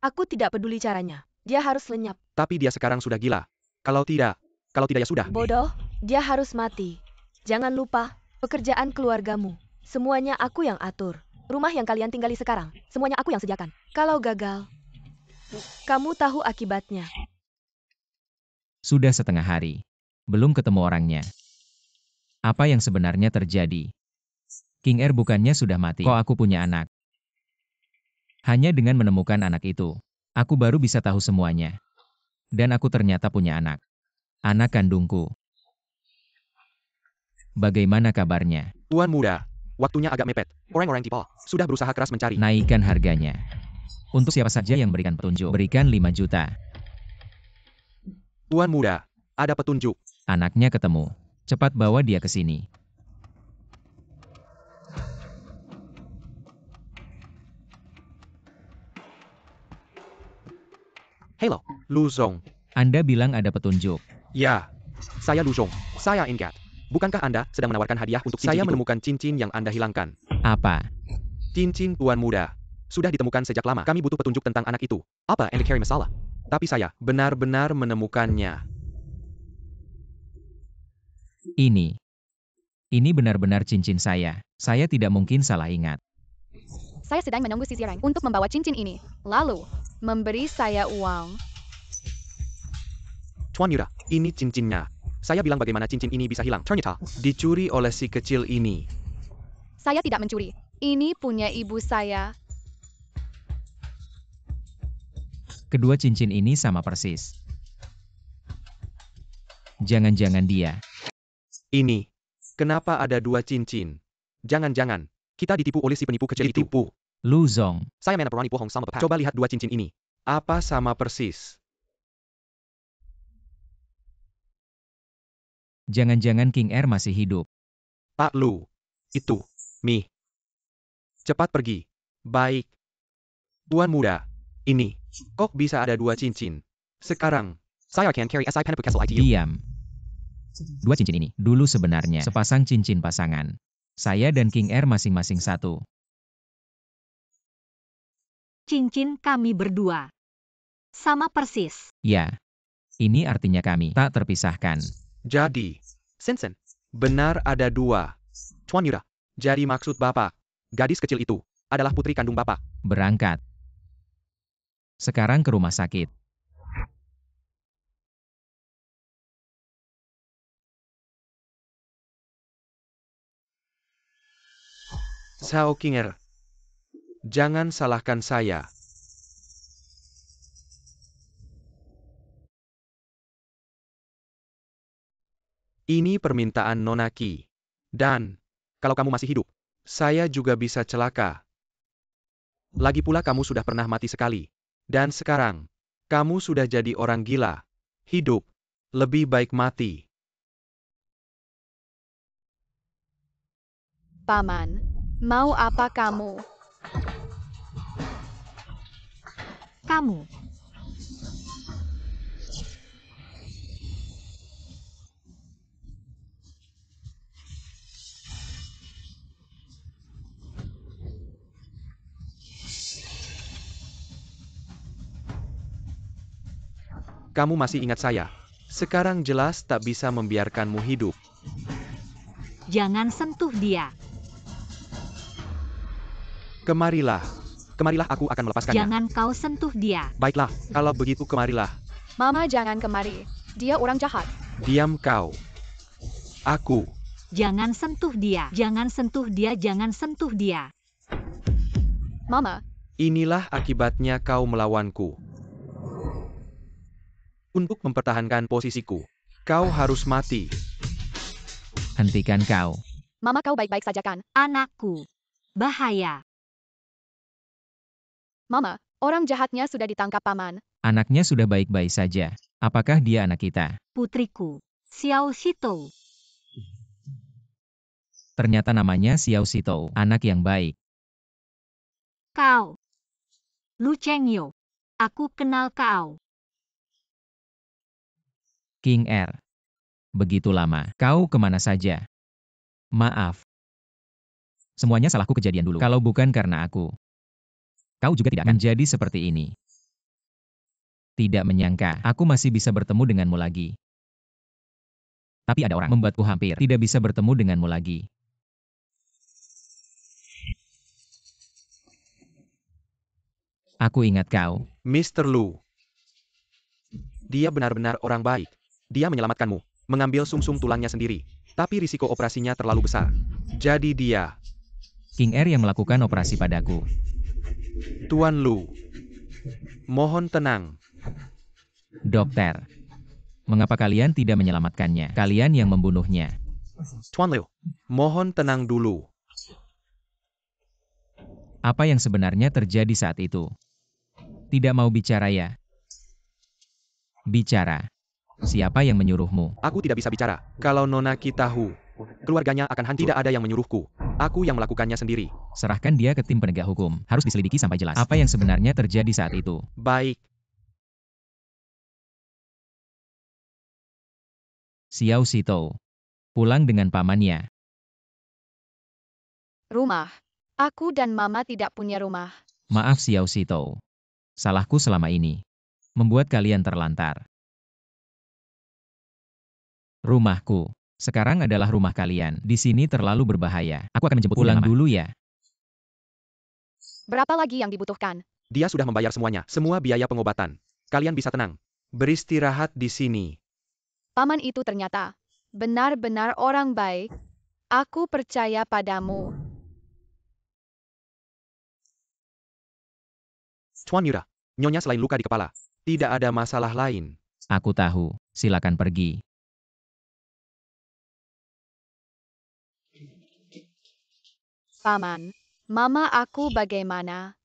Aku tidak peduli caranya. Dia harus lenyap. Tapi dia sekarang sudah gila. Kalau tidak ya sudah. Bodoh, dia harus mati. Jangan lupa, pekerjaan keluargamu. Semuanya aku yang atur. Rumah yang kalian tinggali sekarang, semuanya aku yang sediakan. Kalau gagal, kamu tahu akibatnya. Sudah setengah hari. Belum ketemu orangnya. Apa yang sebenarnya terjadi? Qinger bukannya sudah mati. Kok aku punya anak? Hanya dengan menemukan anak itu, aku baru bisa tahu semuanya. Dan aku ternyata punya anak. Anak kandungku. Bagaimana kabarnya? Tuan muda, waktunya agak mepet. Orang-orang tipe sudah berusaha keras mencari. Naikkan harganya. Untuk siapa saja yang berikan petunjuk, berikan 5 juta. Tuan muda, ada petunjuk. Anaknya ketemu. Cepat bawa dia ke sini. Halo, Lu Zong. Anda bilang ada petunjuk. Ya, saya Lu Zong. Saya ingat. Bukankah Anda sedang menawarkan hadiah untuk cincin itu? Saya menemukan cincin yang Anda hilangkan. Apa? Cincin Tuan muda. Sudah ditemukan sejak lama. Kami butuh petunjuk tentang anak itu. Apa yang cari masalah? Tapi saya benar-benar menemukannya. Ini benar-benar cincin saya. Saya tidak mungkin salah ingat. Saya sedang menunggu si Zireng untuk membawa cincin ini, lalu memberi saya uang. Tuan Yura, ini cincinnya. Saya bilang bagaimana cincin ini bisa hilang. Ternyata, dicuri oleh si kecil ini. Saya tidak mencuri. Ini punya ibu saya. Kedua cincin ini sama persis. Jangan-jangan dia. Ini. Kenapa ada dua cincin? Jangan-jangan. Kita ditipu oleh si penipu kecil itu. Ditipu. Lu Zong. Saya mana berani bohong sama Papa. Coba lihat dua cincin ini. Apa sama persis? Jangan-jangan King Er masih hidup. Pak Lu. Itu. Mi. Cepat pergi. Baik. Tuan muda. Ini. Kok bisa ada dua cincin? Sekarang. Saya akan carry SI Penipu Castle ITU. Diam. Dua cincin ini, dulu sebenarnya sepasang cincin pasangan. Saya dan King Er masing-masing satu. Cincin kami berdua. Sama persis. Ya. Ini artinya kami tak terpisahkan. Jadi. Sensen. Benar ada dua. Tuan Yura. Jadi maksud Bapak. Gadis kecil itu. Adalah putri kandung Bapak. Berangkat. Sekarang ke rumah sakit. Sao King Er. Jangan salahkan saya. Ini permintaan Nona Ki. Dan, kalau kamu masih hidup, saya juga bisa celaka. Lagi pula kamu sudah pernah mati sekali. Dan sekarang, kamu sudah jadi orang gila. Hidup. Lebih baik mati. Paman, mau apa kamu? Kamu. Kamu masih ingat saya. Sekarang jelas tak bisa membiarkanmu hidup. Jangan sentuh dia. Kemarilah. Kemarilah aku akan melepaskannya. Jangan kau sentuh dia. Baiklah, kalau begitu kemarilah. Mama jangan kemari. Dia orang jahat. Diam kau. Aku. Jangan sentuh dia. Jangan sentuh dia. Jangan sentuh dia. Mama, Inilah akibatnya kau melawanku. Untuk mempertahankan posisiku, kau harus mati. Hentikan kau. Mama kau baik-baik saja kan? Anakku. Bahaya. Mama, orang jahatnya sudah ditangkap paman. Anaknya sudah baik-baik saja. Apakah dia anak kita? Putriku. Xiao Shito. Ternyata namanya Xiao Shito, anak yang baik. Kau. Lu Chengyo. Aku kenal kau. King Er. Begitu lama. Kau kemana saja? Maaf. Semuanya salahku kejadian dulu. Kalau bukan karena aku, kau juga tidak akan jadi seperti ini. Tidak menyangka, aku masih bisa bertemu denganmu lagi. Tapi ada orang membuatku hampir tidak bisa bertemu denganmu lagi. Aku ingat kau. Mr. Lu. Dia benar-benar orang baik. Dia menyelamatkanmu, mengambil sumsum tulangnya sendiri. Tapi risiko operasinya terlalu besar. Jadi dia. King Er yang melakukan operasi padaku. Tuan Lu. Mohon tenang. Dokter. Mengapa kalian tidak menyelamatkannya? Kalian yang membunuhnya. Tuan Liu. Mohon tenang dulu. Apa yang sebenarnya terjadi saat itu? Tidak mau bicara ya? Bicara. Siapa yang menyuruhmu? Aku tidak bisa bicara. Kalau Nona Ki tahu, keluarganya akan hancur. Tidak ada yang menyuruhku. Aku yang melakukannya sendiri. Serahkan dia ke tim penegak hukum. Harus diselidiki sampai jelas. Apa yang sebenarnya terjadi saat itu? Baik. Xiao Shito. Pulang dengan pamannya. Rumah. Aku dan Mama tidak punya rumah. Maaf Xiao Shito. Salahku selama ini. Membuat kalian terlantar. Rumahku. Sekarang adalah rumah kalian. Di sini terlalu berbahaya. Aku akan menjemput pulang dulu ya. Berapa lagi yang dibutuhkan? Dia sudah membayar semuanya, semua biaya pengobatan. Kalian bisa tenang. Beristirahat di sini. Paman itu ternyata benar-benar orang baik. Aku percaya padamu. Tuan Yura, Nyonya selain luka di kepala, tidak ada masalah lain. Aku tahu, silakan pergi. Paman, mama aku bagaimana?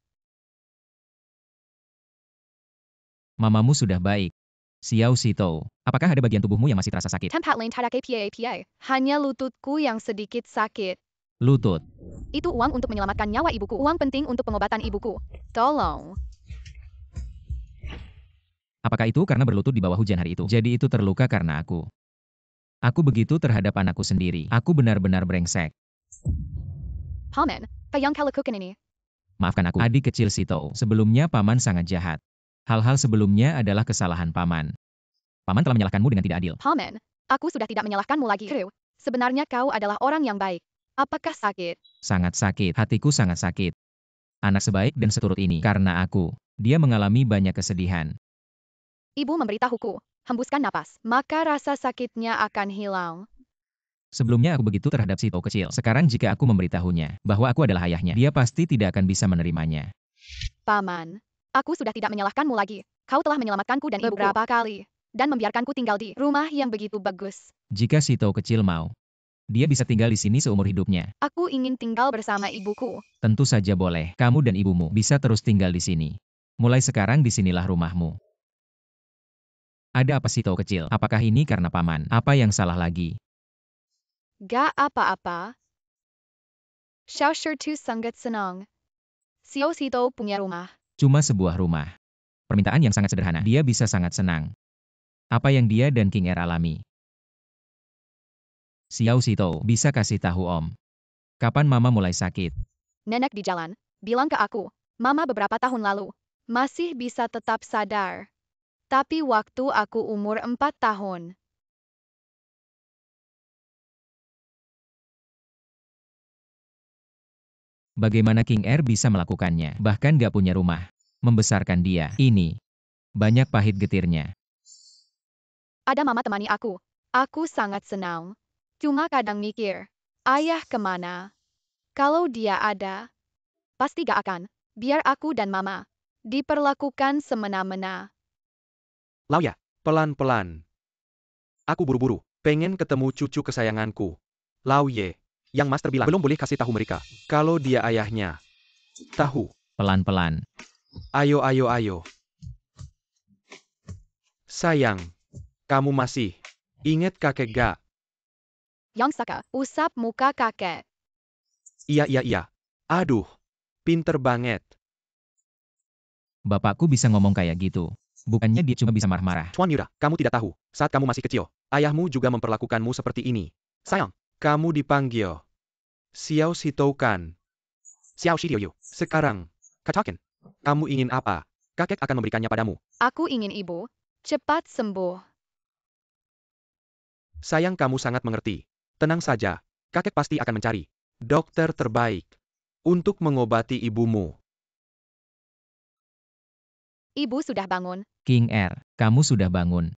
Mamamu sudah baik. Xiao Sito, apakah ada bagian tubuhmu yang masih terasa sakit? Tempat lain tidak apa. Hanya lututku yang sedikit sakit. Lutut. Itu uang untuk menyelamatkan nyawa ibuku. Uang penting untuk pengobatan ibuku. Tolong. Apakah itu karena berlutut di bawah hujan hari itu? Jadi itu terluka karena aku. Aku begitu terhadap anakku sendiri. Aku benar-benar brengsek. Paman, apa yang kau lakukan ini? Maafkan aku, adik kecil Sito. Sebelumnya Paman sangat jahat. Hal-hal sebelumnya adalah kesalahan Paman. Paman telah menyalahkanmu dengan tidak adil. Paman, aku sudah tidak menyalahkanmu lagi. Sebenarnya kau adalah orang yang baik. Apakah sakit? Sangat sakit, hatiku sangat sakit. Anak sebaik dan seturut ini, karena aku. Dia mengalami banyak kesedihan. Ibu memberitahuku, hembuskan napas, maka rasa sakitnya akan hilang. Sebelumnya aku begitu terhadap Sito kecil. Sekarang jika aku memberitahunya bahwa aku adalah ayahnya, dia pasti tidak akan bisa menerimanya. Paman, aku sudah tidak menyalahkanmu lagi. Kau telah menyelamatkanku dan ibuku beberapa kali, dan membiarkanku tinggal di rumah yang begitu bagus. Jika Sito kecil mau, dia bisa tinggal di sini seumur hidupnya. Aku ingin tinggal bersama ibuku. Tentu saja boleh. Kamu dan ibumu bisa terus tinggal di sini. Mulai sekarang disinilah rumahmu. Ada apa Sito kecil? Apakah ini karena Paman? Apa yang salah lagi? Gak apa-apa. Xiao Shirtu sangat senang. Xiao Sito punya rumah. Cuma sebuah rumah. Permintaan yang sangat sederhana. Dia bisa sangat senang. Apa yang dia dan King Er alami? Xiao Sito, bisa kasih tahu Om. Kapan Mama mulai sakit? Nenek di jalan, bilang ke aku, Mama beberapa tahun lalu, masih bisa tetap sadar. Tapi waktu aku umur 4 tahun. Bagaimana King Er bisa melakukannya? Bahkan gak punya rumah. Membesarkan dia. Ini. Banyak pahit getirnya. Ada Mama temani aku. Aku sangat senang. Cuma kadang mikir, ayah kemana? Kalau dia ada, pasti gak akan. Biar aku dan Mama diperlakukan semena-mena. Lauya, pelan-pelan. Aku buru-buru, pengen ketemu cucu kesayanganku. Lauye, yang Master bilang belum boleh kasih tahu mereka. Kalau dia ayahnya. Tahu. Pelan-pelan. Ayo, ayo, ayo. Sayang, kamu masih ingat kakek gak? Yang Saka, usap muka kakek. Iya, iya, iya. Aduh, pinter banget. Bapakku bisa ngomong kayak gitu. Bukannya dia cuma bisa marah-marah. Tuan Yura, kamu tidak tahu, saat kamu masih kecil, ayahmu juga memperlakukanmu seperti ini. Sayang, kamu dipanggil Xiao Sito kan? Xiao Shiryu. Sekarang, katakan, kamu ingin apa? Kakek akan memberikannya padamu. Aku ingin ibu cepat sembuh. Sayang, kamu sangat mengerti. Tenang saja, kakek pasti akan mencari dokter terbaik untuk mengobati ibumu. Ibu sudah bangun. King Er, kamu sudah bangun.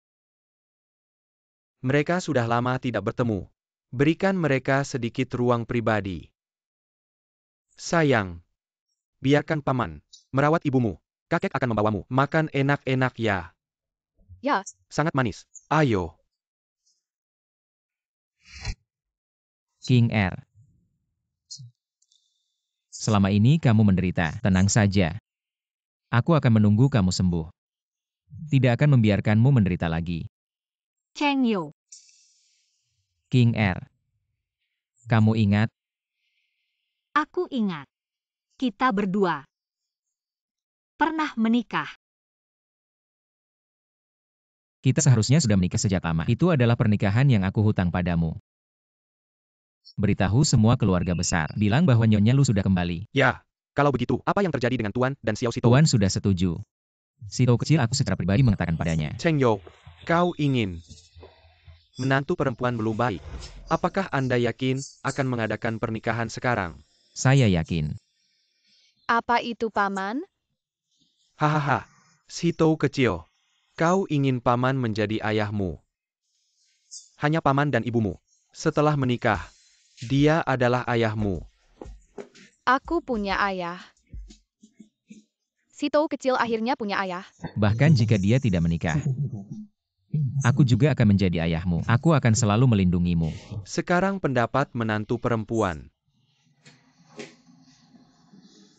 Mereka sudah lama tidak bertemu. Berikan mereka sedikit ruang pribadi. Sayang, biarkan Paman merawat ibumu. Kakek akan membawamu makan enak-enak ya. Ya. Sangat manis. Ayo. King Er. Selama ini kamu menderita, tenang saja. Aku akan menunggu kamu sembuh. Tidak akan membiarkanmu menderita lagi. Cheng Yo. King Er. Kamu ingat? Aku ingat. Kita berdua pernah menikah. Kita seharusnya sudah menikah sejak lama. Itu adalah pernikahan yang aku hutang padamu. Beritahu semua keluarga besar. Bilang bahwa Nyonya Lu sudah kembali. Ya, kalau begitu, apa yang terjadi dengan Tuan dan Xiao Sito? Tuan sudah setuju. Sito kecil aku secara pribadi mengatakan padanya. Cheng Yo, kau ingin menantu perempuan belum baik. Apakah Anda yakin akan mengadakan pernikahan sekarang? Saya yakin. Apa itu, Paman? Hahaha, Sito kecil. Kau ingin paman menjadi ayahmu. Hanya paman dan ibumu. Setelah menikah, dia adalah ayahmu. Aku punya ayah. Sito kecil akhirnya punya ayah. Bahkan jika dia tidak menikah. Aku juga akan menjadi ayahmu. Aku akan selalu melindungimu. Sekarang pendapat menantu perempuan.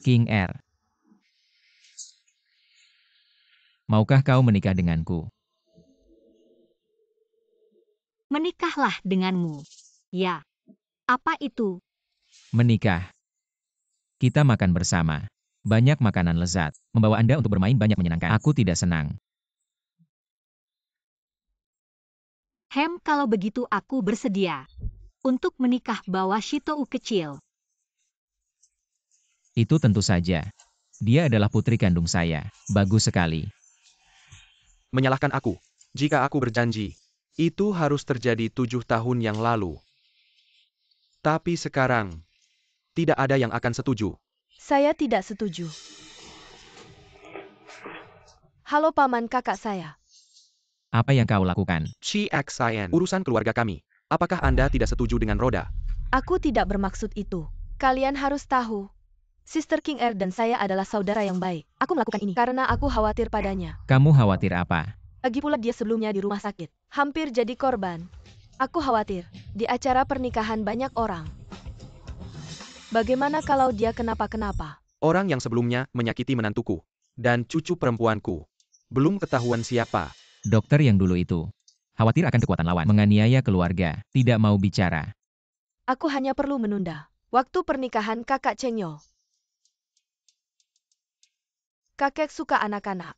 King Er. Maukah kau menikah denganku? Menikahlah denganmu. Ya. Apa itu? Menikah. Kita makan bersama. Banyak makanan lezat. Membawa Anda untuk bermain banyak menyenangkan. Aku tidak senang. Kalau begitu aku bersedia. Untuk menikah bawa Sito kecil. Itu tentu saja. Dia adalah putri kandung saya. Bagus sekali. Menyalahkan aku. Jika aku berjanji, itu harus terjadi 7 tahun yang lalu. Tapi sekarang, tidak ada yang akan setuju. Saya tidak setuju. Halo paman kakak saya. Apa yang kau lakukan? CXIN, urusan keluarga kami. Apakah Anda tidak setuju dengan Roda? Aku tidak bermaksud itu. Kalian harus tahu. Sister King Er dan saya adalah saudara yang baik. Aku melakukan ini karena aku khawatir padanya. Kamu khawatir apa? Lagi pula dia sebelumnya di rumah sakit. Hampir jadi korban. Aku khawatir. Di acara pernikahan banyak orang. Bagaimana kalau dia kenapa-kenapa? Orang yang sebelumnya menyakiti menantuku dan cucu perempuanku. Belum ketahuan siapa. Dokter yang dulu itu. Khawatir akan kekuatan lawan. Menganiaya keluarga. Tidak mau bicara. Aku hanya perlu menunda. Waktu pernikahan kakak Chenyo. Kakek suka anak-anak.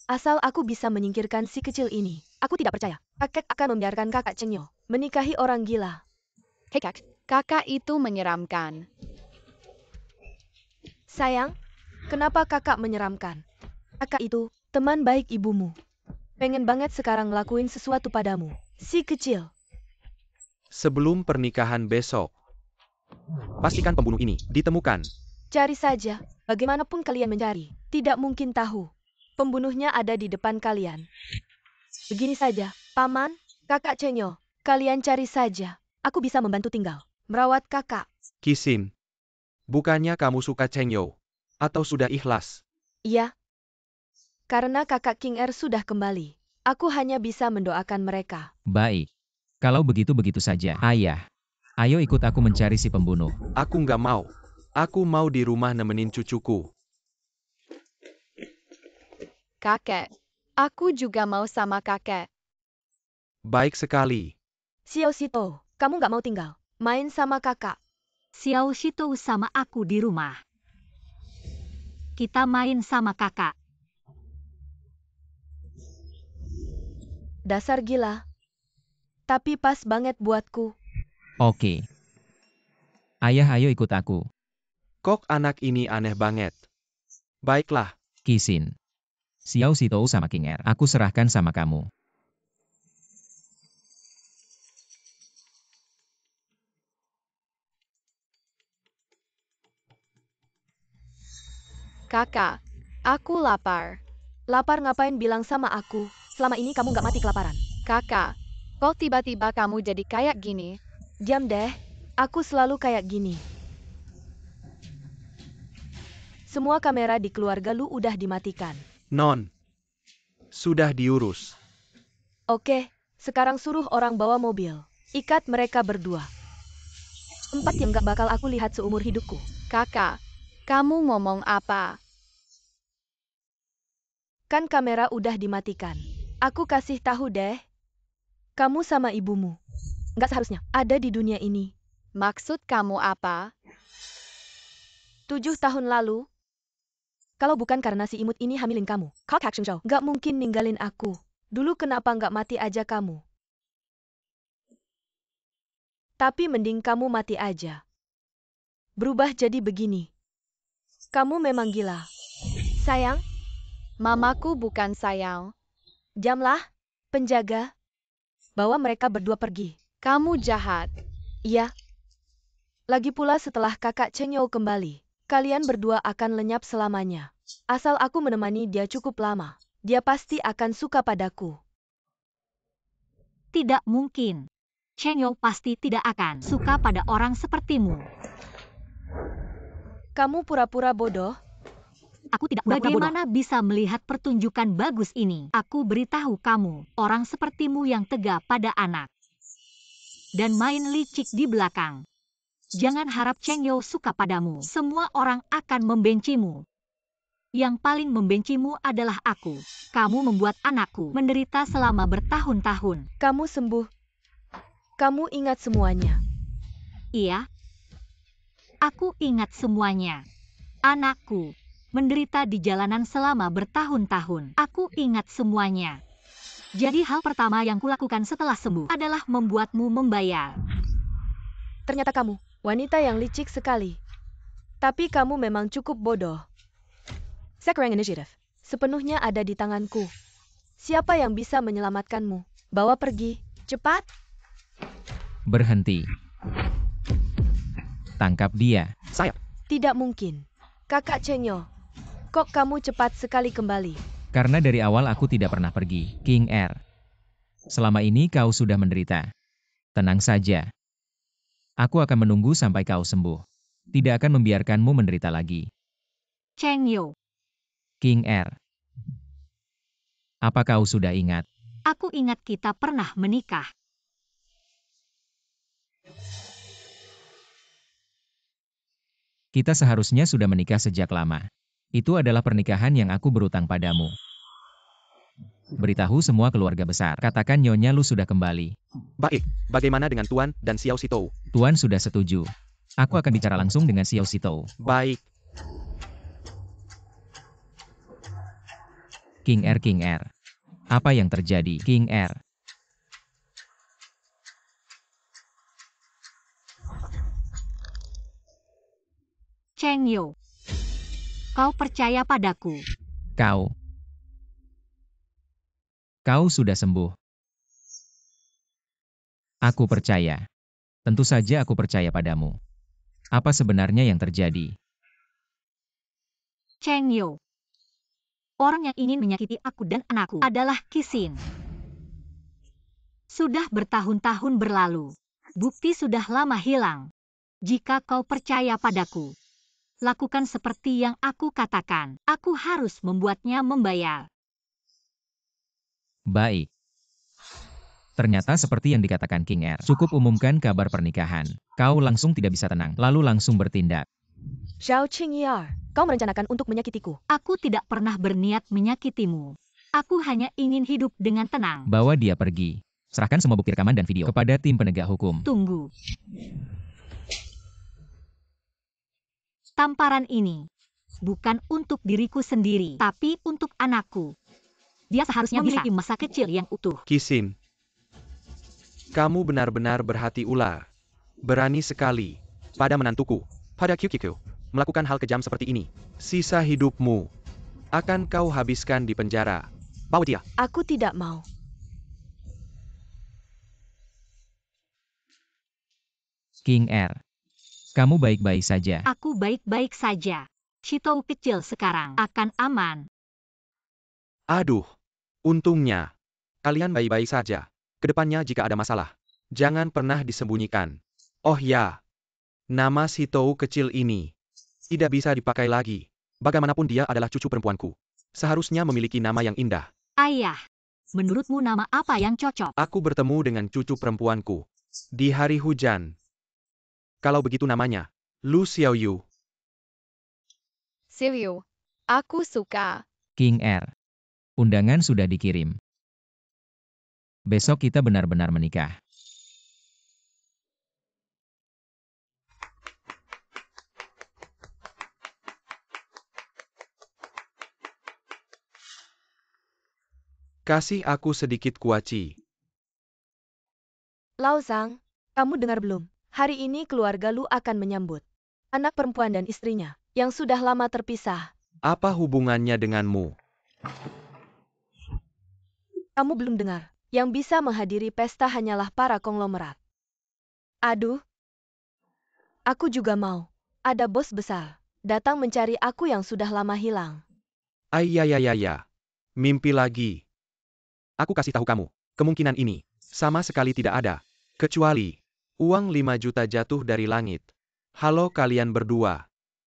Asal aku bisa menyingkirkan si kecil ini. Aku tidak percaya. Kakek akan membiarkan kakak Chenyo menikahi orang gila. Hei kak, kakak itu menyeramkan. Sayang, kenapa kakak menyeramkan? Kakak itu teman baik ibumu. Pengen banget sekarang ngelakuin sesuatu padamu. Si kecil. Sebelum pernikahan besok, pastikan pembunuh ini ditemukan. Cari saja. Bagaimanapun kalian mencari, tidak mungkin tahu. Pembunuhnya ada di depan kalian. Begini saja, paman, kakak Chenyo, kalian cari saja. Aku bisa membantu tinggal merawat kakak. Kisin, bukannya kamu suka Chengyo? Atau sudah ikhlas? Iya. Karena kakak King Er sudah kembali. Aku hanya bisa mendoakan mereka. Baik. Kalau begitu-begitu saja. Ayah. Ayo ikut aku mencari si pembunuh. Aku nggak mau. Aku mau di rumah nemenin cucuku. Kakek, aku juga mau sama kakek. Baik sekali. Xiao Sito, kamu nggak mau tinggal main sama kakak? Xiao Sito sama aku di rumah. Kita main sama kakak. Dasar gila. Tapi pas banget buatku. Oke. Ayah, ayo ikut aku. Kok anak ini aneh banget. Baiklah. Kisin. Xiao Sito sama King Er. Aku serahkan sama kamu. Kakak, aku lapar. Lapar ngapain bilang sama aku? Selama ini kamu nggak mati kelaparan. Kakak, kok tiba-tiba kamu jadi kayak gini? Diam deh. Aku selalu kayak gini. Semua kamera di keluarga lu udah dimatikan. Non. Sudah diurus. Oke, sekarang suruh orang bawa mobil. Ikat mereka berdua. 4 yang gak bakal aku lihat seumur hidupku. Kakak, kamu ngomong apa? Kan kamera udah dimatikan. Aku kasih tahu deh. Kamu sama ibumu. Nggak seharusnya ada di dunia ini. Maksud kamu apa? 7 tahun lalu. Kalau bukan karena si imut ini hamilin kamu, Kak Action Show nggak mungkin ninggalin aku. Dulu kenapa nggak mati aja kamu? Tapi mending kamu mati aja. Berubah jadi begini. Kamu memang gila. Sayang, Mamaku bukan sayang. jamlah, penjaga. Bawa mereka berdua pergi. Kamu jahat. Iya. Lagi pula setelah kakak Chenyo kembali, Kalian berdua akan lenyap selamanya. Asal aku menemani dia cukup lama, dia pasti akan suka padaku. Tidak mungkin. Cheng Yu pasti tidak akan suka pada orang sepertimu. Kamu pura-pura bodoh? Aku tidak pura-pura bodoh. Bagaimana bisa melihat pertunjukan bagus ini? Aku beritahu kamu, orang sepertimu yang tega pada anak. Dan main licik di belakang. Jangan harap Cheng Yu suka padamu. Semua orang akan membencimu. Yang paling membencimu adalah aku. Kamu membuat anakku menderita selama bertahun-tahun. Kamu sembuh. Kamu ingat semuanya. Iya. Aku ingat semuanya. Anakku menderita di jalanan selama bertahun-tahun. Aku ingat semuanya. Jadi hal pertama yang kulakukan setelah sembuh adalah membuatmu membayar. Ternyata kamu, wanita yang licik sekali. Tapi kamu memang cukup bodoh. Sekarang inisiatif sepenuhnya ada di tanganku. Siapa yang bisa menyelamatkanmu? Bawa pergi, cepat. Berhenti. Tangkap dia. Saya. Tidak mungkin. Kakak Cheng Yu, kok kamu cepat sekali kembali? Karena dari awal aku tidak pernah pergi, King Er. Selama ini kau sudah menderita. Tenang saja. Aku akan menunggu sampai kau sembuh. Tidak akan membiarkanmu menderita lagi. Cheng Yu. King Er. Apa kau sudah ingat? Aku ingat kita pernah menikah. Kita seharusnya sudah menikah sejak lama. Itu adalah pernikahan yang aku berutang padamu. Beritahu semua keluarga besar. Katakan Nyonya Lu sudah kembali. Baik, bagaimana dengan Tuan dan Xiao Sitou? Tuan sudah setuju. Aku akan bicara langsung dengan Xiao Sitou. Baik. King Er, King Er. Apa yang terjadi, King Er? Cheng Yu. Kau percaya padaku. Kau sudah sembuh. Aku percaya. Tentu saja aku percaya padamu. Apa sebenarnya yang terjadi? Cheng Yu. Orang yang ingin menyakiti aku dan anakku adalah Qixin. Sudah bertahun-tahun berlalu. Bukti sudah lama hilang. Jika kau percaya padaku, lakukan seperti yang aku katakan. Aku harus membuatnya membayar. Baik. Ternyata seperti yang dikatakan King Er. Cukup umumkan kabar pernikahan. Kau langsung tidak bisa tenang, lalu langsung bertindak. Zhao Qingyar, kau merencanakan untuk menyakitiku. Aku tidak pernah berniat menyakitimu. Aku hanya ingin hidup dengan tenang. Bawa dia pergi. Serahkan semua bukti rekaman dan video kepada tim penegak hukum. Tunggu. Tamparan ini bukan untuk diriku sendiri, tapi untuk anakku. Dia seharusnya memiliki masa kecil yang utuh. Qixin, kamu benar-benar berhati ular. Berani sekali. Pada menantuku, pada Qiqiu, melakukan hal kejam seperti ini. Sisa hidupmu akan kau habiskan di penjara. Bawa dia. Aku tidak mau. King Er, kamu baik-baik saja. Aku baik-baik saja. Sitou kecil sekarang akan aman. Aduh, untungnya. Kalian baik-baik saja. Kedepannya jika ada masalah, jangan pernah disembunyikan. Oh ya, nama Sitou kecil ini tidak bisa dipakai lagi. Bagaimanapun dia adalah cucu perempuanku. Seharusnya memiliki nama yang indah. Ayah, menurutmu nama apa yang cocok? Aku bertemu dengan cucu perempuanku di hari hujan. Kalau begitu namanya, Lu Xiaoyu. Silvio, aku suka. King Er, undangan sudah dikirim. Besok kita benar-benar menikah. Kasih aku sedikit kuaci. Lao Zhang, kamu dengar belum? Hari ini keluarga Lu akan menyambut anak perempuan dan istrinya yang sudah lama terpisah. Apa hubungannya denganmu? Kamu belum dengar? Yang bisa menghadiri pesta hanyalah para konglomerat. Aduh. Aku juga mau. Ada bos besar. Datang mencari aku yang sudah lama hilang. Ayayayaya. Mimpi lagi. Aku kasih tahu kamu, kemungkinan ini sama sekali tidak ada. Kecuali uang 5 juta jatuh dari langit. Halo kalian berdua.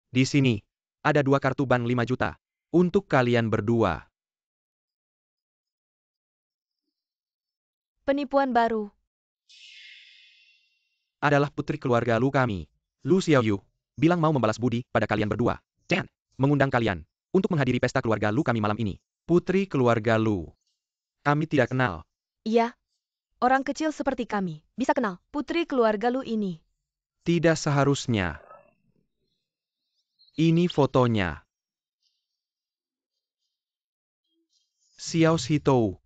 Di sini ada 2 kartu bank 5 juta untuk kalian berdua. Penipuan baru. Adalah putri keluarga Lu kami. Lu Xiaoyu bilang mau membalas budi pada kalian berdua. Dan mengundang kalian untuk menghadiri pesta keluarga Lu kami malam ini. Putri keluarga Lu. Kami tidak kenal. Iya. Orang kecil seperti kami bisa kenal putri keluarga Lu ini. Tidak seharusnya. Ini fotonya. Xiao Xitou.